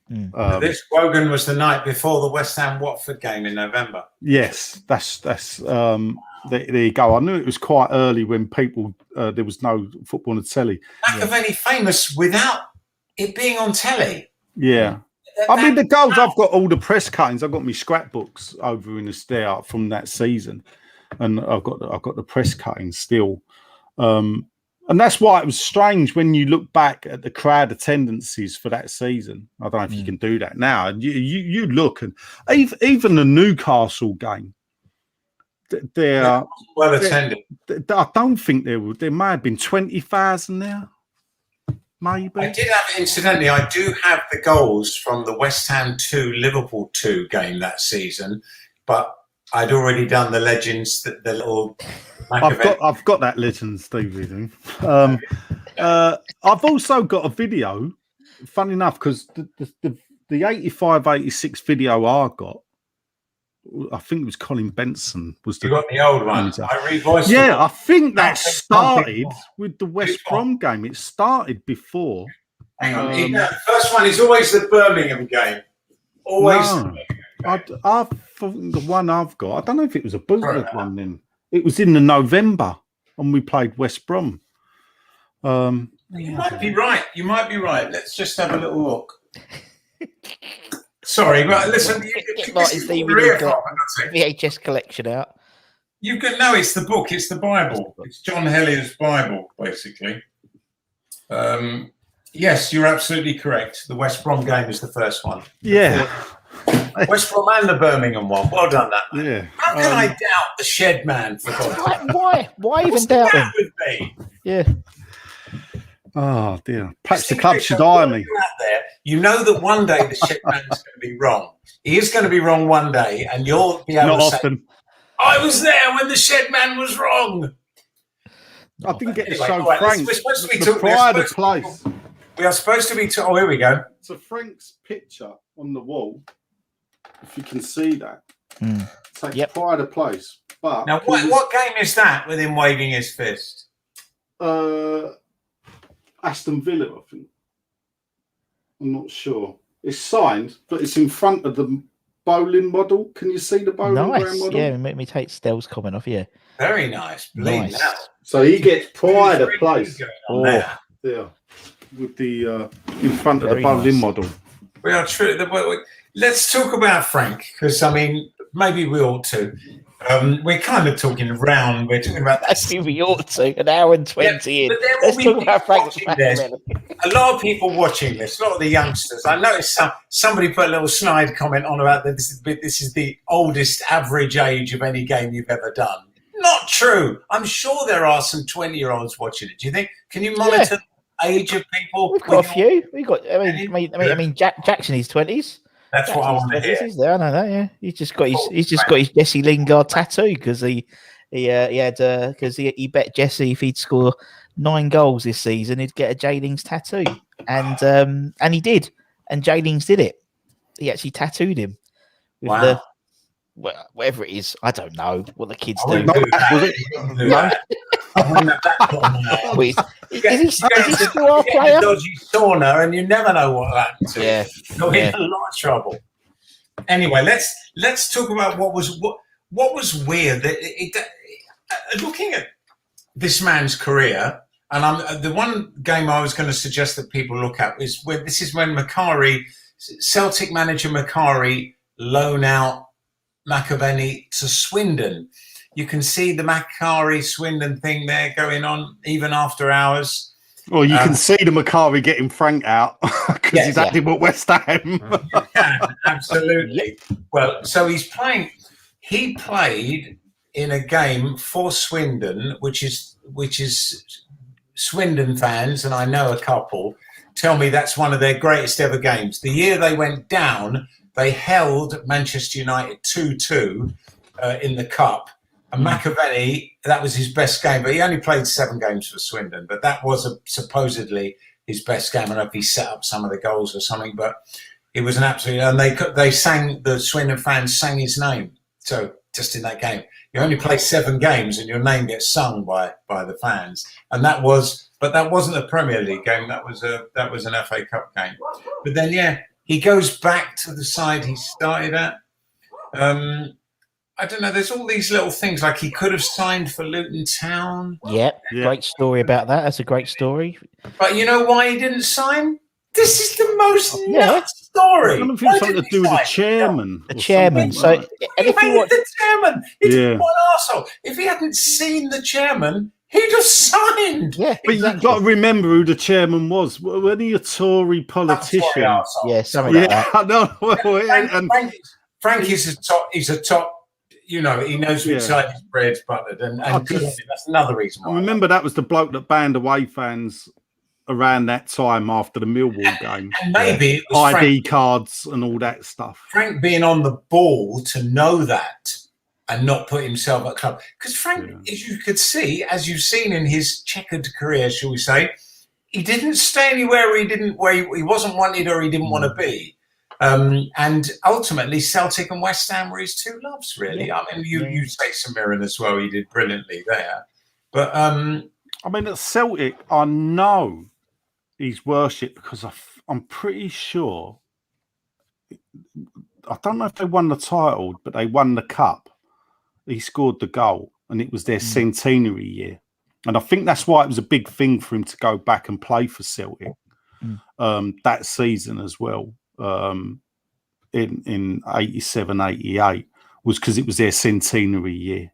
This Wogan was the night before the West Ham Watford game in November. Yes, that's there you go. I knew it was quite early when people there was no football on the telly. McAvennie famous without it being on telly. Yeah. I mean, the goals, I've got all the press cuttings. I've got my scrapbooks over in the stair from that season, and I've got the press cuttings still. And that's why it was strange when you look back at the crowd attendances for that season. I don't know if you can do that now. You look, and even the Newcastle game, they're well attended. I don't think there might have been 20,000 there. Maybe. I did have, incidentally, I do have the goals from the West Ham 2, Liverpool 2 game that season, but I'd already done the Legends, the little... I've got that Legends DVD. I've also got a video, funny enough, because the 85-86 video I got, I think it was Colin Benson. You got the old one. I revoiced it. I think that started with the West Brom game. It started before. Hang on. The first one is always the Birmingham game. Always. No, I think the one I've got, I don't know if it was a bootleg one then. It was in the November when we played West Brom. You might be right. You might be right. Let's just have a little look. Sorry, but listen, VHS collection out. You can know it's the book, it's the Bible. It's John Hellier's Bible, basically. Yes, you're absolutely correct. The West Brom game is the first one. Yeah. West Brom and the Birmingham one. Well done, that man. Yeah. How can I doubt the Shedman? For God? Why even doubt him? With me? Yeah. Oh dear. Perhaps the club should hire me. You know that one day the Shedman's going to be wrong. He is going to be wrong one day, and you'll be able to say, I was there when the Shedman was wrong. I didn't get to show Frank. We're supposed to be the pride of place. We are supposed to be. Oh, here we go. So Frank's picture on the wall, if you can see that, it's pride of place. But now, what game is that with him waving his fist? Aston Villa, I think. I'm not sure. It's signed, but it's in front of the bowling model. Can you see the bowling ground model? Yeah, make me take Stell's comment off. Yeah, very nice. Nice. So he gets pride of place. There, with the in front of the bowling model. We are true. Let's talk about Frank, because I mean, maybe we ought to. We're kind of talking around. We're talking about that. We ought to. An hour and 20 in. Let's talk about Frank. A lot of people watching this. A lot of the youngsters. I noticed somebody put a little snide comment on about that. This is the oldest average age of any game you've ever done. Not true. I'm sure there are some 20-year-olds watching it. Do you think? Can you monitor the age of people? We've got a few. We've got. I mean, Jackson in his 20s. That's what I want to hear. He's there, I know that. Yeah, he's just got his Jesse Lingard tattoo because he bet Jesse if he'd score 9 goals this season he'd get a J Lings tattoo, and he did, and J Lings did it. He actually tattooed him with the whatever it is. I don't know what the kids do. Is he still our player? Dodgy sauna, and you never know what happened to. Yeah, you're in a lot of trouble. Anyway, let's talk about what was weird. Looking at this man's career, and the one game I was going to suggest that people look at is when Celtic manager Macari loan out McAvennie to Swindon. You can see the Macari-Swindon thing there going on even after hours. Well, you can see the Macari getting Frank out because he's acting with West Ham. You can, absolutely. Well, so he's playing. He played in a game for Swindon, which is Swindon fans, and I know a couple, tell me that's one of their greatest ever games. The year they went down, they held Manchester United 2-2. in the cup. And McAvennie, that was his best game, but he only played 7 games for Swindon. But that was supposedly his best game. I don't know if he set up some of the goals or something, but it was an absolute. And they sang, the Swindon fans sang his name. So just in that game, you only play 7 games, and your name gets sung by the fans. And that wasn't a Premier League game. That was an FA Cup game. But then he goes back to the side he started at. I don't know. There's all these little things, like he could have signed for Luton Town. Yep, great story about that. That's a great story. But you know why he didn't sign? This is the most nuts story. I don't know if it's something to do with the chairman. The chairman. So, he hated the chairman. He's one arsehole. If he hadn't seen the chairman, he'd have signed. Yeah, but you've got to remember who the chairman was. Wasn't he a Tory politician? Yeah, something like that. I know. Frank is he's a top. You know, he knows which side his bread's buttered, and that's another reason why. I remember that was the bloke that banned away fans around that time after the Millwall game. And maybe it was ID cards and all that stuff. Frank being on the ball to know that and not put himself at club. Because Frank, as you could see, as you've seen in his checkered career, shall we say, he didn't stay anywhere where he wasn't wanted or he didn't want to be. And ultimately, Celtic and West Ham were his 2 loves, really. I mean, you say St Mirren as well. He did brilliantly there. But I mean, at Celtic, I know he's worshipped because I'm pretty sure. I don't know if they won the title, but they won the cup. He scored the goal, and it was their centenary year. And I think that's why it was a big thing for him to go back and play for Celtic that season as well. In 87, 88 was because it was their centenary year.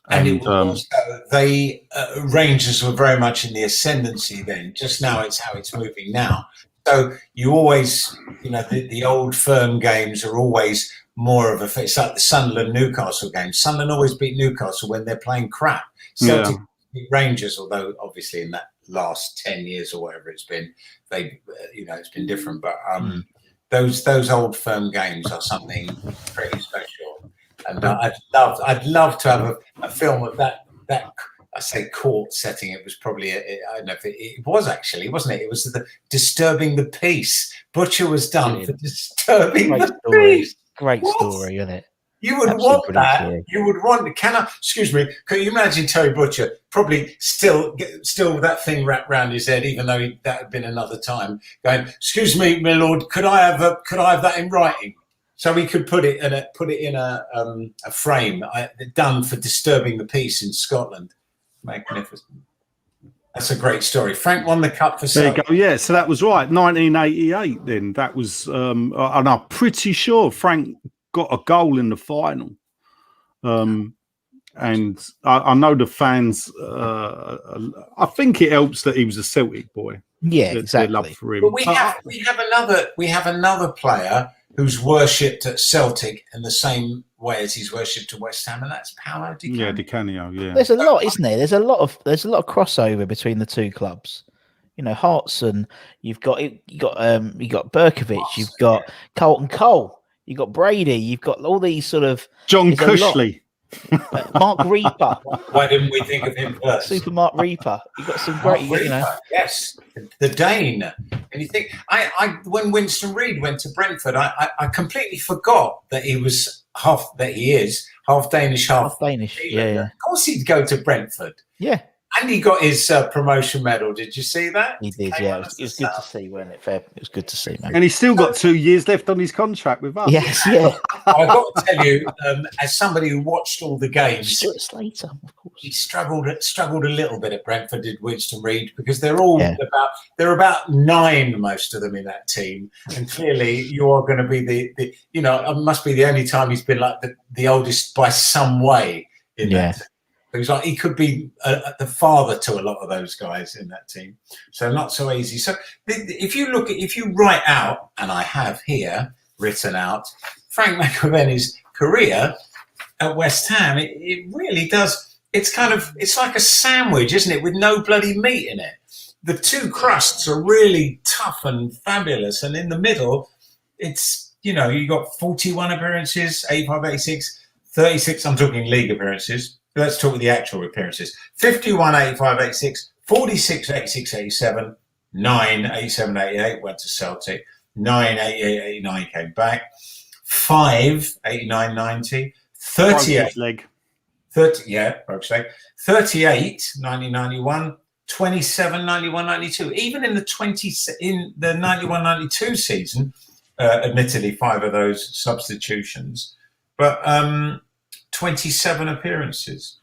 And it was also, Rangers were very much in the ascendancy then. Just now it's how it's moving now. So you always, the old firm games are always more of it's like the Sunderland-Newcastle game. Sunderland always beat Newcastle when they're playing crap. Celtic beat Rangers, although obviously in that last 10 years or whatever it's been, it's been different. But those old firm games are something pretty special. And I'd love to have a film of that. I say court setting. It was probably I don't know if it was actually, wasn't it? It was Disturbing the Peace. Butcher was done for disturbing the peace. Great story, isn't it? You would want that. Story. You would want. Excuse me? Can you imagine Terry Butcher probably still with that thing wrapped around his head, even though that had been another time? Going, excuse me, my lord, could I have that in writing? So we could put it in a frame done for disturbing the peace in Scotland. Magnificent. That's a great story. Frank won the cup for Celtic. There you go. Yeah, so that was right. 1988 then. That was, and I'm pretty sure Frank got a goal in the final. And I know the fans, I think it helps that he was a Celtic boy. Yeah, exactly. Love for him. But we have another player who's worshipped at Celtic in the same way as he's worshipped at West Ham, and that's Paolo Di Canio. Yeah, Di Canio, yeah. There's a lot, isn't there? There's a lot of crossover between the two clubs. Hearts, and you've got Berkovic, you've got Carlton Cole, you've got Brady, you've got all these sort of John Cushley. Mark Reaper. Why didn't we think of him first? Super Mark Reaper. You've got some great, Yes, the Dane. And you think, when Winston Reid went to Brentford, I completely forgot that he is half Danish, half Danish. Yeah. Of course, he'd go to Brentford. Yeah. And he got his promotion medal. Did you see that? He did, yeah. It was good to see, wasn't it, Feb? It was good to see, man. And he's still got 2 years left on his contract with us. Yes, yeah. I've got to tell you, as somebody who watched all the games, Stuart Slater, of course. He struggled a little bit at Brentford, did Winston Reid, because they're all about 9, most of them in that team, and clearly you are going to be the it must be the only time he's been like the oldest by some way in that team. He could be the father to a lot of those guys in that team. So not so easy. So if you write out, and I have here written out, Frank McAvennie's career at West Ham, it really does. It's like a sandwich, isn't it? With no bloody meat in it. The 2 crusts are really tough and fabulous. And in the middle, it's you know, you got 41 appearances, 85, 86, 36. I'm talking league appearances. Let's talk with the actual appearances. 51, 85, 86, 46, 86, 87, 9, 87, 88, went to Celtic. 9, 88, 89 came back. 5, 89, 90. 38. Leg. 30, yeah, broke leg. 38, 90, 91. 27, 91, 92. Even in the 91, 92 season, admittedly 5 of those substitutions, but 27 appearances.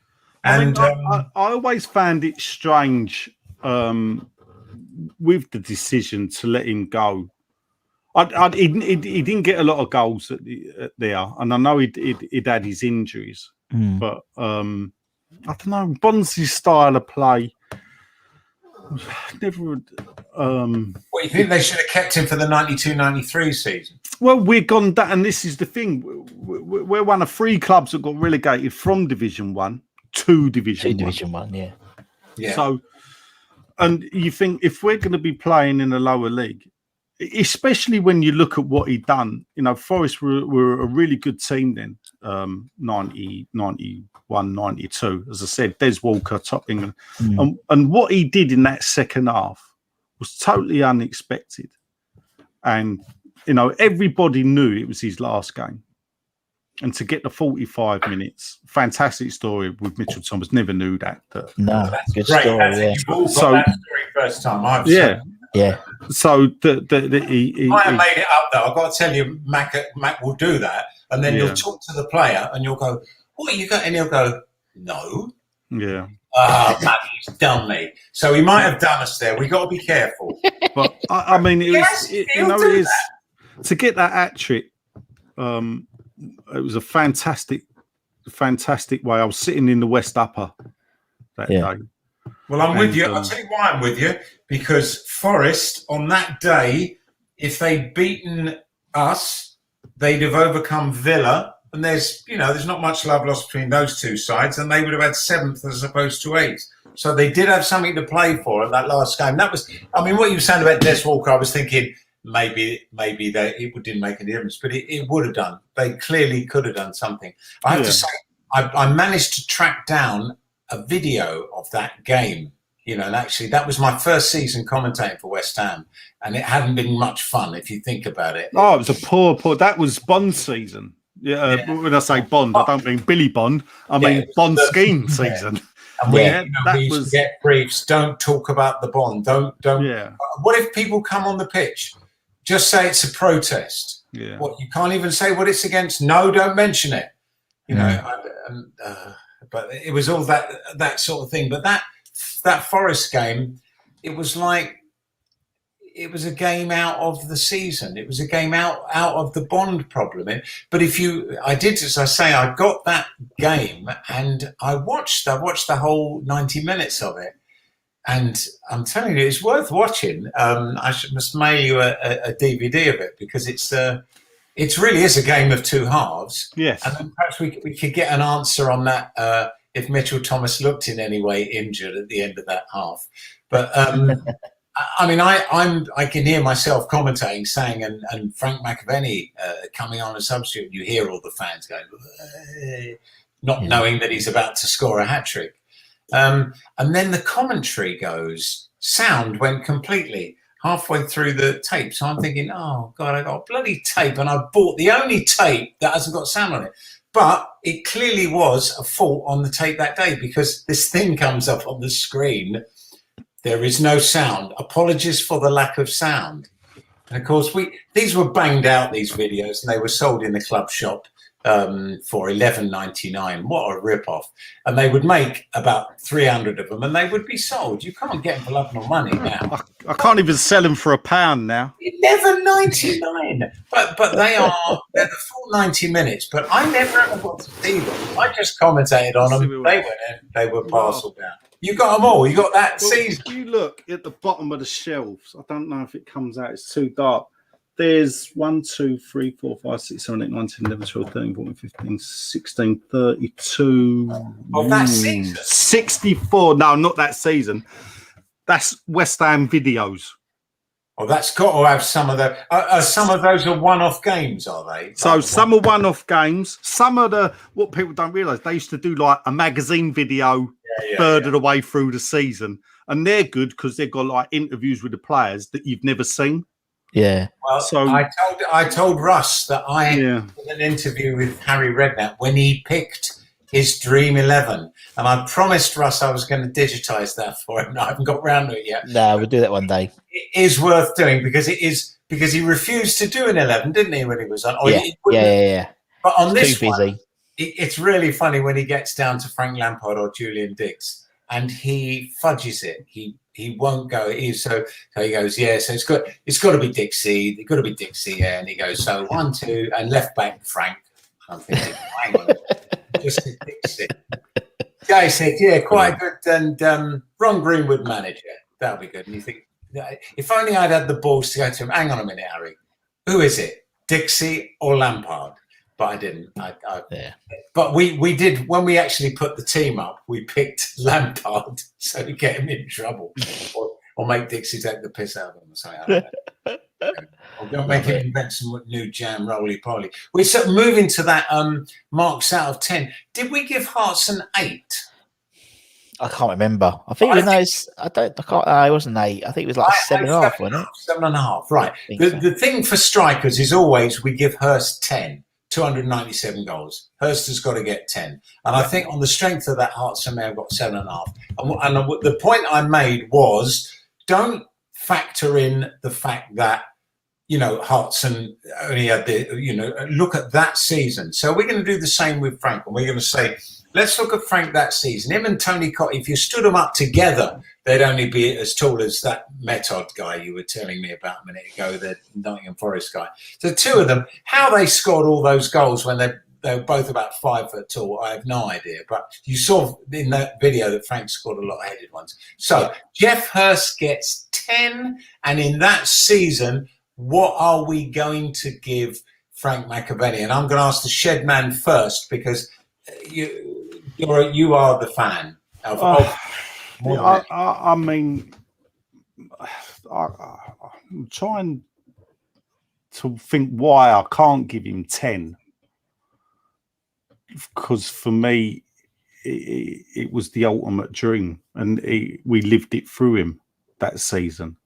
And I always found it strange with the decision to let him go. He didn't get a lot of goals there, and I know he'd had his injuries, but I don't know. Bonzi's style of play never. What, you think they should have kept him for the 92-93 season? Well, we're gone that, and this is the thing. We're one of 3 clubs that got relegated from Division 1 to Division 1. Yeah. So, and you think if we're going to be playing in a lower league, especially when you look at what he'd done, you know, Forest were a really good team then, 90, 91, 92. As I said, Des Walker, top England. And what he did in that second half was totally unexpected. And, you know, everybody knew it was his last game. And to get the 45 minutes, fantastic story with Mitchell Thomas. Never knew that. No, that's good great. story. You've all got that story first time. Yeah. So he might have made it up though. I've got to tell you, Mac will do that, and then you'll talk to the player, and you'll go, "What you got?" And he'll go, "No." Yeah. Mac, he's done me. So he might have done us there. We got to be careful. But I mean, it is to get that hat trick. It was a fantastic way. I was sitting in the West Upper that day. Well, I'm with you. I'll tell you why I'm with you. Because Forest, on that day, if they'd beaten us, they'd have overcome Villa. And there's not much love lost between those two sides. And they would have had 7th as opposed to 8th. So they did have something to play for at that last game. That was, I mean, what you were saying about Des Walker, I was thinking maybe it didn't make any difference. But it would have done. They clearly could have done something. I have to say, I managed to track down a video of that game, you know, and actually that was my first season commentating for West Ham, and it hadn't been much fun if you think about it. Oh, it was a poor. That was Bond season. When I say Bond, I don't mean Billy Bond. I mean Bond scheme season. And we used to get briefs. Don't talk about the Bond. Don't. Yeah. What if people come on the pitch? Just say it's a protest. Yeah. What, you can't even say what it's against. No, don't mention it. You know. But it was all that sort of thing. But that Forest game, it was like it was a game out of the season. It was a game out of the Bond problem. But I did, as I say, I got that game and I watched the whole 90 minutes of it. And I'm telling you, it's worth watching. I must mail you a DVD of it because it really is a game of 2 halves. Yes. And then perhaps we could get an answer on that if Mitchell Thomas looked in any way injured at the end of that half. But I mean, I can hear myself commentating, saying, and Frank McAvennie coming on as substitute. You hear all the fans going, not knowing that he's about to score a hat trick. And then the commentary goes, sound went completely halfway through the tape. So I'm thinking, oh, God, I got a bloody tape. And I bought the only tape that hasn't got sound on it. But it clearly was a fault on the tape that day because this thing comes up on the screen. There is no sound. Apologies for the lack of sound. And, of course, these were banged out, these videos, and they were sold in the club shop for $11.99. What a rip-off. And they would make about 300 of them, and they would be sold. You can't get them for love nor money now. I can't even sell them for £1 now. $11.99. But they're the full 90 minutes. But I never ever got to see them. I just commentated on them. They were parceled out. You got them all. You got that season. If you look at the bottom of the shelves, I don't know if it comes out. It's too dark. There's 1, 2, 3, 4, 5, 6, 7, 8, 9, 10, 11, 12, 13, 14, 15, 16, 32. Of that season? 64. No, not that season. That's West Ham videos. Oh, that's got to have some of the. Some of those are one-off games, are they? So some are one-off games. Some of what people don't realise, they used to do like a magazine video third of the way through the season, and they're good because they've got like interviews with the players that you've never seen. Yeah. Well, so I told Russ that I did an interview with Harry Redknapp when he picked his Dream 11, and I promised Russ I was going to digitise that for him. I haven't got round to it yet. No, we'll do that one day. It is worth doing because he refused to do an 11, didn't he, when he was on? Yeah. But on it's this one, it's really funny when he gets down to Frank Lampard or Julian Dix, and he fudges it. He won't go. So he goes, yeah. So it's got to be Dixie. It's got to be Dixie. Yeah. And he goes, so 1, 2, and left back Frank. I'm thinking, hang on, just a Dixie. Jay said, yeah, quite good. And Ron Greenwood manager. That'll be good. And you think, if only I'd had the balls to go to him. Hang on a minute, Harry. Who is it? Dixie or Lampard? But I didn't. But we did, when we actually put the team up, we picked Lampard so to get him in trouble or make Dixie take the piss out of him or something like that. Or don't make him invent some new jam roly-poly. We're sort of moving to that marks out of 10. Did we give Hearts an 8? I can't remember. I think it was it wasn't 8. I think it was like 7.5, wasn't it? 7.5, right. The thing for strikers is always we give Hurst 10. 297 goals. Hurst has got to get 10. And I think on the strength of that, Hearts may have got 7.5. And the point I made was, don't factor in the fact that, Hartson only had look at that season. So we're going to do the same with Frank. And we're going to say, let's look at Frank that season. Him and Tony Cott, if you stood them up together, they'd only be as tall as that Method guy you were telling me about a minute ago, the Nottingham Forest guy. So two of them, how they scored all those goals when they were both about 5 foot tall, I have no idea. But you saw in that video that Frank scored a lot of headed ones. So Jeff Hurst gets 10. And in that season, what are we going to give Frank McAvennie? And I'm going to ask the Shedman first because you are the fan of I mean, I'm trying to think why I can't give him 10. Because for me, it was the ultimate dream, and we lived it through him that season.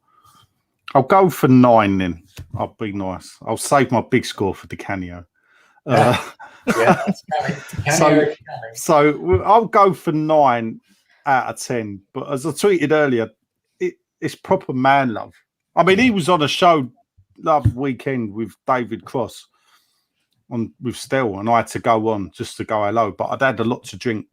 I'll go for 9 then. I'll be nice. I'll save my big score for Di Canio. So I'll go for 9 out of 10. But as I tweeted earlier, it's proper man love. I mean, he was on a show last weekend with David Cross with Stell, and I had to go on just to go hello. But I'd had a lot to drink.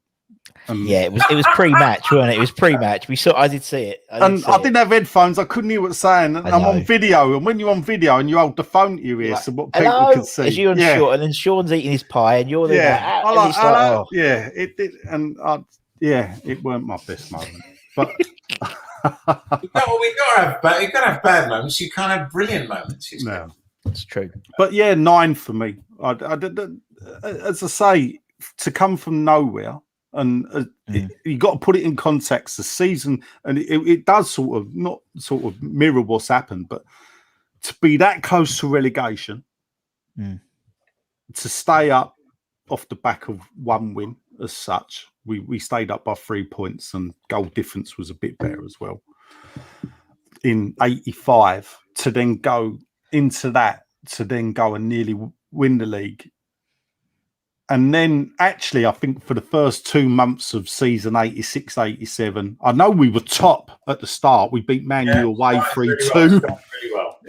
It was pre-match, wasn't it? It was pre-match. I did see it. I didn't have headphones. I couldn't hear what it's saying. And I'm on video, and when you're on video and you hold the phone to your ear, so what people can see. As you and Sean, and then Sean's eating his pie, and you're there. It weren't my best moment, but we got to have bad moments. You can't have brilliant moments. No, that's true. But 9 for me. As I say, to come from nowhere. And you got to put it in context. The season, and it does not mirror what's happened, but to be that close to relegation, to stay up off the back of one win as such, we stayed up by 3 points, and goal difference was a bit better as well. In 85, to then go into that, to then go and nearly win the league. And then, actually, I think for the first 2 months of season 86, 87, I know we were top at the start. We beat Man U away 3-2. Really well.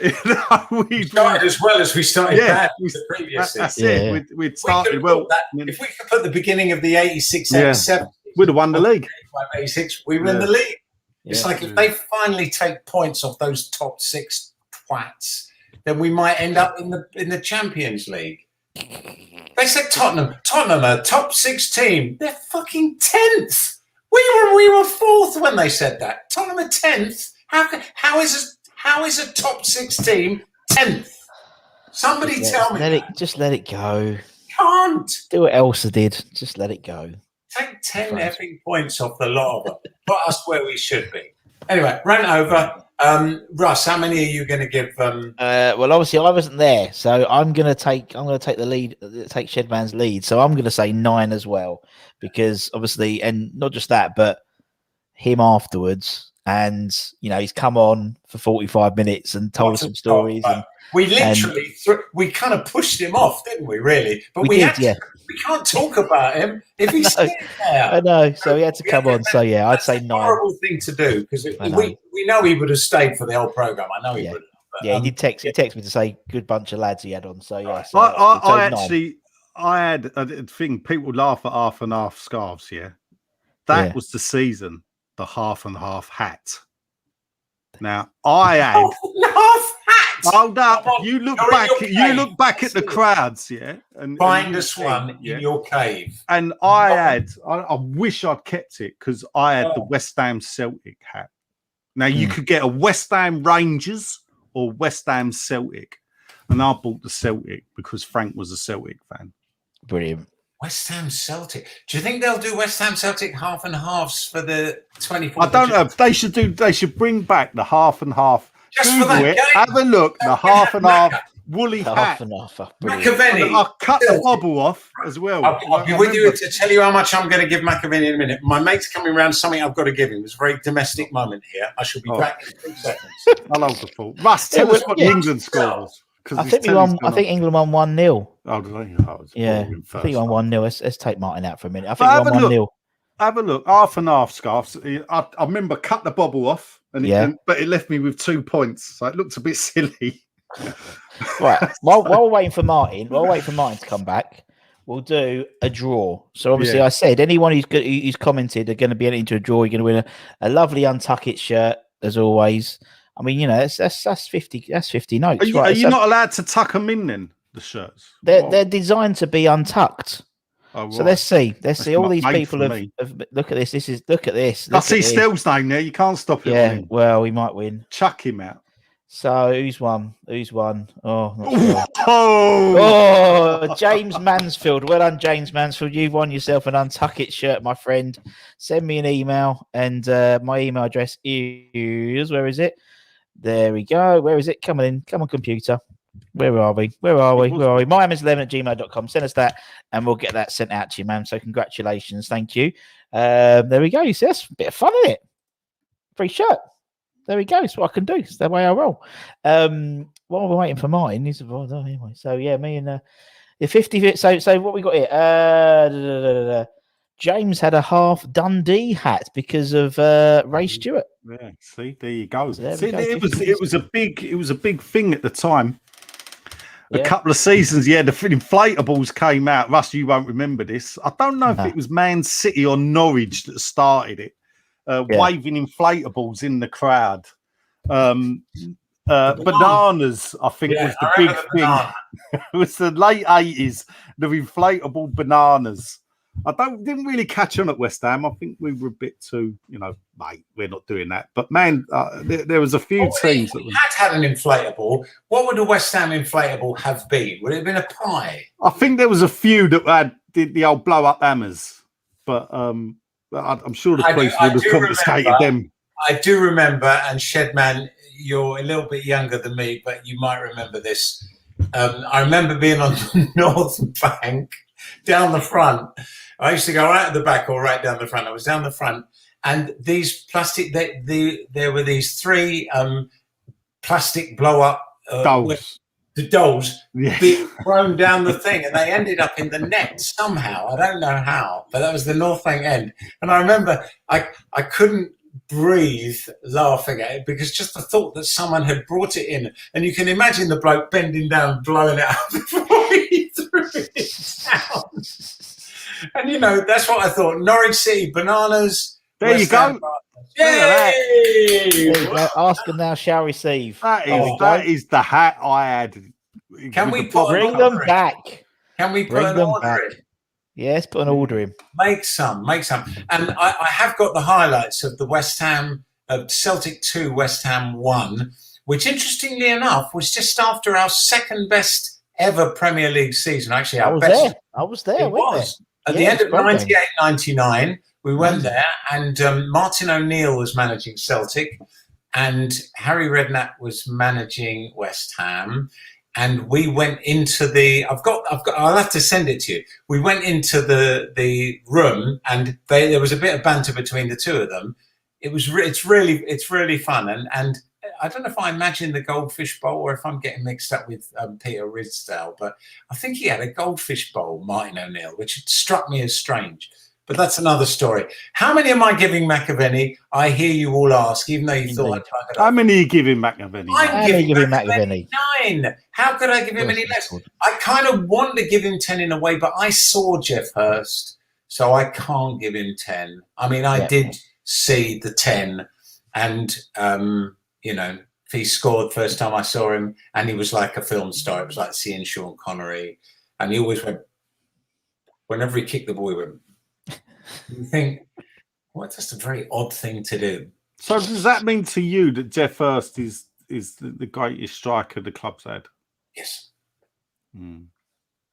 We started as well as we started bad with the previous season. We'd started well. If we could put the beginning of the 86, 87, we'd have won the league. 86, we win the league. It's like if they finally take points off those top 6 twats, then we might end up in the Champions League. They said Tottenham are top 6 team. They're fucking 10th. We were 4th when they said that. Tottenham are 10th. How is a top 6 team 10th? Somebody tell me. Just let it go. Can't do what Elsa did. Just let it go. Take 10 effing points off the lot of them. Put us where we should be. Anyway, rant over. Russ, how many are you going to give? Well, obviously I wasn't there, so I'm going to take the lead, take Shedman's lead. So I'm going to say 9 as well, because obviously, and not just that, but him afterwards, and he's come on for 45 minutes and told us some stories. And we literally we kind of pushed him off, didn't we? Really, but we can't talk about him if he's sitting there. I know, so he had to come on. So yeah, I'd say 9. Horrible thing to do, because we know he would have stayed for the whole program. I know he would have. Yeah, he did text. He texted me to say good bunch of lads he had on. So yeah, I had a thing. People laugh at half and half scarves. Yeah, that was the season. The half and half hat. Now I had half hat. Hold up! You look back at the crowds, and find us one in your cave. And I wish I'd kept it, because I had the West Ham Celtic hat. Now you could get a West Ham Rangers or West Ham Celtic, and I bought the Celtic because Frank was a Celtic fan. Brilliant. West Ham Celtic. Do you think they'll do West Ham Celtic half and halves for the 24th? I don't know. They should bring back the half and half. Just for that game. Have a look. The half and half woolly hat. Half and half. McAvennie. I'll cut the bobble off as well. I'll be with you to tell you how much I'm going to give McAvennie in a minute. My mate's coming around. Something I've got to give him. It's a very domestic moment here. I shall be back in 3 seconds. I love the fault. Russ, tell us what the England score was. I think England won 1-0. Oh, did they? I think you won 1-0. Let's take Martin out for a minute. I think you won 1-0. Have a look. Half and half scarves. I remember cut the bobble off, but it left me with 2 points, so it looked a bit silly. Right. While we're waiting for Martin, to come back, we'll do a draw. So obviously, I said anyone who's commented are going to be into a draw. You're going to win a lovely Untuck It shirt, as always. I mean, that's 50. That's 50 notes. Are you not allowed to tuck them in then? The shirts. They're designed to be untucked. Oh, right. So let's see. All these people have look at this. Look at this. I see Stel's name there. You can't stop him. Yeah. Well, we might win. Chuck him out. So who's won? Oh, not sure. Oh, James Mansfield. Well done, James Mansfield. You've won yourself an Untuck It shirt, my friend. Send me an email, and my email address is, where is it? There we go. Where is it? Come on, computer. Where are we? myhammers11@gmail.com. Send us that, and we'll get that sent out to you, man. So congratulations. Thank you. There we go. You see, that's a bit of fun, isn't it? Free shirt. There we go. It's what I can do. It's the way I roll. While we're waiting for mine, anyway. So yeah, me and the 50. So what we got here? James had a half Dundee hat because of Ray Stewart. Yeah, see, there you go. So it was a big thing at the time. A couple of seasons, the inflatables came out. Russ, you won't remember this. I don't know if it was Man City or Norwich that started it, waving inflatables in the crowd. Bananas, I think, was the big thing. It was the late 80s, the inflatable bananas. Didn't really catch on at West Ham. I think we were a bit too, mate, we're not doing that. But man, there was a few teams that had an inflatable. What would a West Ham inflatable have been? Would it have been a pie? I think there was a few that had the old blow up hammers, but I'm sure the police would have confiscated them. I do remember, and Shedman, you're a little bit younger than me, but you might remember this. I remember being on the North Bank, down the front. I used to go right at the back or right down the front. I was down the front, and these plastic. There were these 3 plastic blow up dolls. The dolls being thrown down the thing, and they ended up in the net somehow. I don't know how, but that was the North Bank end. And I remember I couldn't breathe laughing at it, because just the thought that someone had brought it in, and you can imagine the bloke bending down, blowing it up before he threw it down. And that's what I thought. Norwich City bananas. There you go. Yay! Ask and thou shall receive. That is the hat I had. Can we bring them back? Can we put an order in? Yes, put an order in. Make some. And I have got the highlights of the West Ham, Celtic 2, West Ham 1, which interestingly enough was just after our second best ever Premier League season. Actually, I was there. It was. At the end of 98-99, we went there, and Martin O'Neill was managing Celtic. and Harry Redknapp was managing West Ham. And we went into the. I'll have to send it to you. We went into the room, and there was a bit of banter between the two of them. It's really fun, and I don't know if I imagine the Goldfish Bowl or if I'm getting mixed up with Peter Ridsdale, but I think he had a Goldfish Bowl, Martin O'Neill, which struck me as strange. But that's another story. How many am I giving McAvennie? I hear you all ask, even though you thought I'd plug it up. How many are you giving McAvennie? I'm giving McAvennie 9. How could I give him any less? I kind of want to give him 10 in a way, but I saw Jeff Hurst, so I can't give him 10. I mean, I did see the 10, and he scored first time I saw him, and he was like a film star. It was like seeing Sean Connery, and he always went, whenever he kicked the ball, he went. You think, well, that's just a very odd thing to do. So does that mean to you that Jeff Hurst is the greatest striker the club's had? Yes.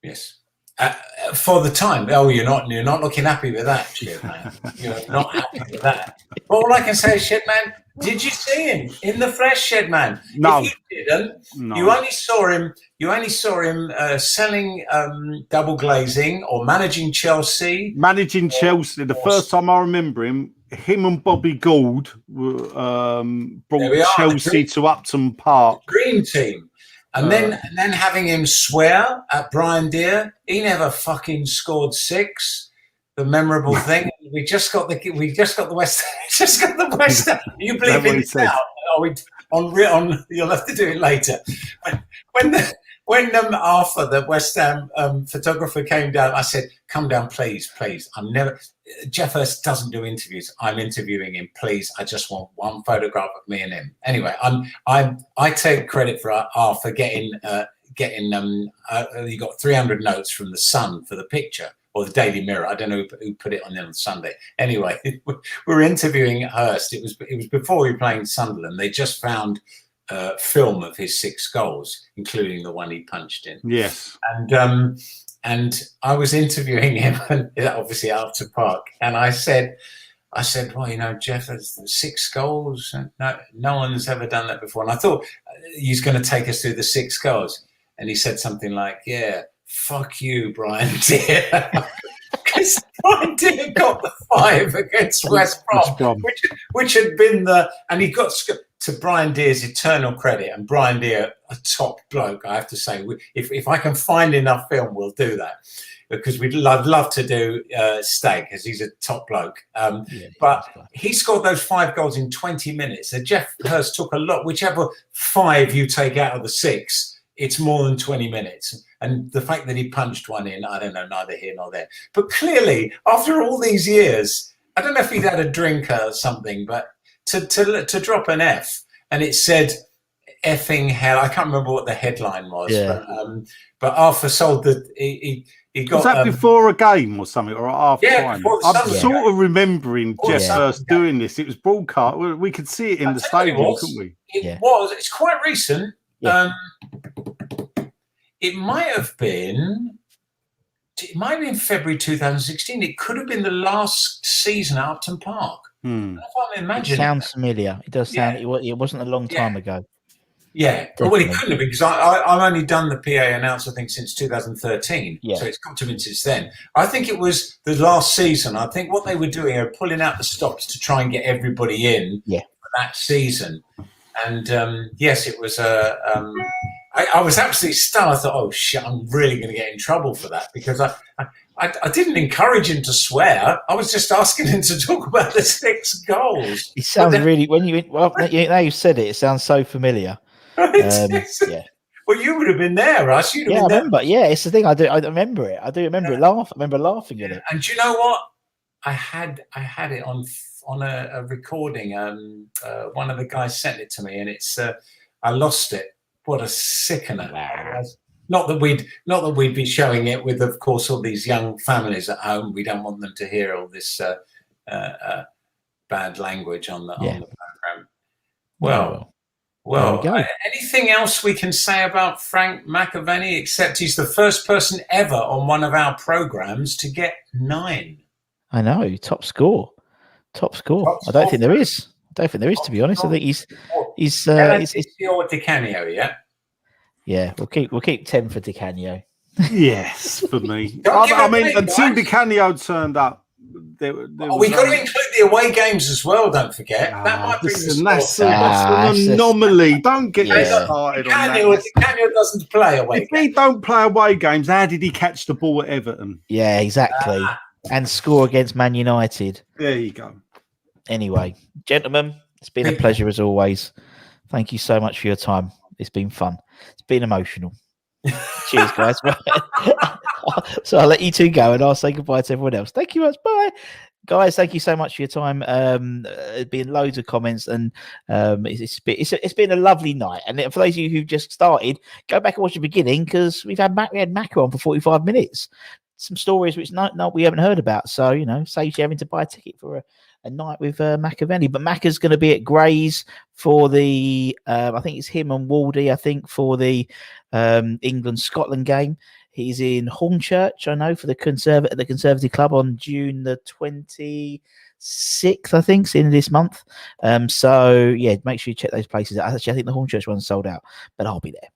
Yes. For the time. Oh, you're not looking happy with that, Shedman. You're not happy with that. But all I can say is, Shedman, did you see him in the flesh, Shedman? No. If you didn't, you only saw him selling double glazing or managing Chelsea. Chelsea. The first time I remember him and Bobby Gould brought Chelsea to Upton Park. Dream team. And then having him swear at Brian Deere, he never fucking scored 6. The memorable thing, we just got the West. Just got the West. You believe in it now? You'll have to do it later. When Arthur, the West Ham photographer, came down, I said, "Come down, please. I'm never. Jeff Hurst doesn't do interviews. I'm interviewing him, please. I just want one photograph of me and him." Anyway, I take credit for Arthur getting. You got 300 notes from the Sun for the picture. Or the Daily Mirror. I don't know who put it on Sunday. Anyway, we were interviewing Hurst. It was before we were playing Sunderland. They just found film of his 6 goals, including the one he punched in. Yes. And I was interviewing him, obviously after Park, and I said, well, Jeff has 6 goals. No one's ever done that before. And I thought he's going to take us through the 6 goals. And he said something like, "Yeah. Fuck you, Brian Deere." Because Brian Deere got the 5 against West Brom, which had been and he got to Brian Deere's eternal credit, and Brian Deere, a top bloke, I have to say. If I can find enough film, we'll do that, because I'd love to do Stag, because he's a top bloke. But he scored those 5 goals in 20 minutes. So Jeff Hurst took a lot. Whichever 5 you take out of the 6, it's more than 20 minutes. And the fact that he punched one in, I don't know, neither here nor there. But clearly, after all these years, I don't know if he'd had a drink or something, but to drop an F, and it said effing hell. I can't remember what the headline was, but Arthur sold he got. Was that before a game or something, or after time? I'm sort of remembering Jeff Hurst doing this. It was broadcast. We could see it in the stadium, couldn't we? It was. It's quite recent. Yeah. It might have been February 2016. It could have been the last season at Upton Park. I can't imagine. It sounds familiar. It does sound. It wasn't a long time ago. Yeah, well, it couldn't have been, because I've only done the PA announce, I think, since 2013. So it's come to me since then. I think it was the last season. I think what they were doing are pulling out the stops to try and get everybody in for that season. And yes, it was I was absolutely stunned. I thought, oh shit, I'm really going to get in trouble for that, because I didn't encourage him to swear. I was just asking him to talk about the 6 goals. It sounds really, now you said it, it sounds so familiar. Well, you would have been there, Russ. You'd have been there. Remember. Yeah, it's the thing. I remember it. I do remember it. I remember laughing at it. And do you know what? I had it on a recording. One of the guys sent it to me, and it's I lost it. What a sickener! Not that we'd be showing it with, of course, all these young families at home. We don't want them to hear all this bad language on the program. Well, anything else we can say about Frank McAvennie, except he's the first person ever on one of our programs to get 9. I know, top score. I don't think there is. don't think there is, to be honest. I think he's or Di Canio, yeah. Yeah, we'll keep 10 for Di Canio. Yes, for me. I mean, until Di Canio turned up, we got to include the away games as well. Don't forget that might bring that's an anomaly. Don't get me started on that. Di Canio doesn't play away. If he don't play away games, how did he catch the ball at Everton? Yeah, exactly. And score against Man United. There you go. Anyway, gentlemen, it's been a pleasure as always. Thank you so much for your time. It's been fun. It's been emotional. Cheers, guys. So I'll let you two go and I'll say goodbye to everyone else. Thank you much. Bye. Guys, thank you so much for your time. There's been loads of comments and it's been a lovely night. And for those of you who just started, go back and watch the beginning because we had Macca on for 45 minutes. Some stories which we haven't heard about. So, saves you having to buy a ticket for a night with McAvennie. But Macca's going to be at Grays for the, I think it's him and Waldy, I think, for the England-Scotland game. He's in Hornchurch, I know, for the Conservative Club on June the 26th, I think, it's the end of this month. So, yeah, make sure you check those places. Actually, I think the Hornchurch one's sold out, but I'll be there.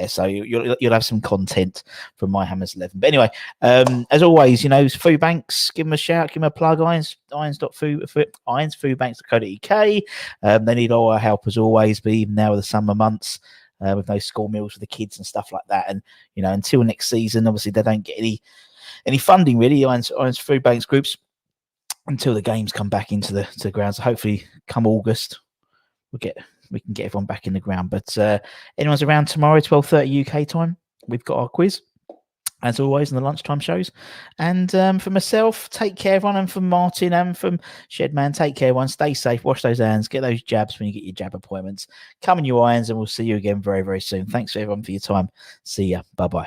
So you'll have some content from My Hammers 11. But anyway, as always, food banks, give them a shout, give them a plug. Ironsfoodbanks.co.uk. They need all our help as always, but even now with the summer months, with no school meals for the kids and stuff like that, and until next season, obviously they don't get any funding really. Irons Food Banks groups until the games come back into the ground. So hopefully, come August, we can get everyone back in the ground. But anyone's around tomorrow, 12:30 UK time, we've got our quiz, as always, in the lunchtime shows. And for myself, take care, everyone. And from Martin and from Shedman, take care, everyone. Stay safe, wash those hands, get those jabs when you get your jab appointments. Come in your irons, and we'll see you again very, very soon. Thanks, everyone, for your time. See ya. Bye-bye.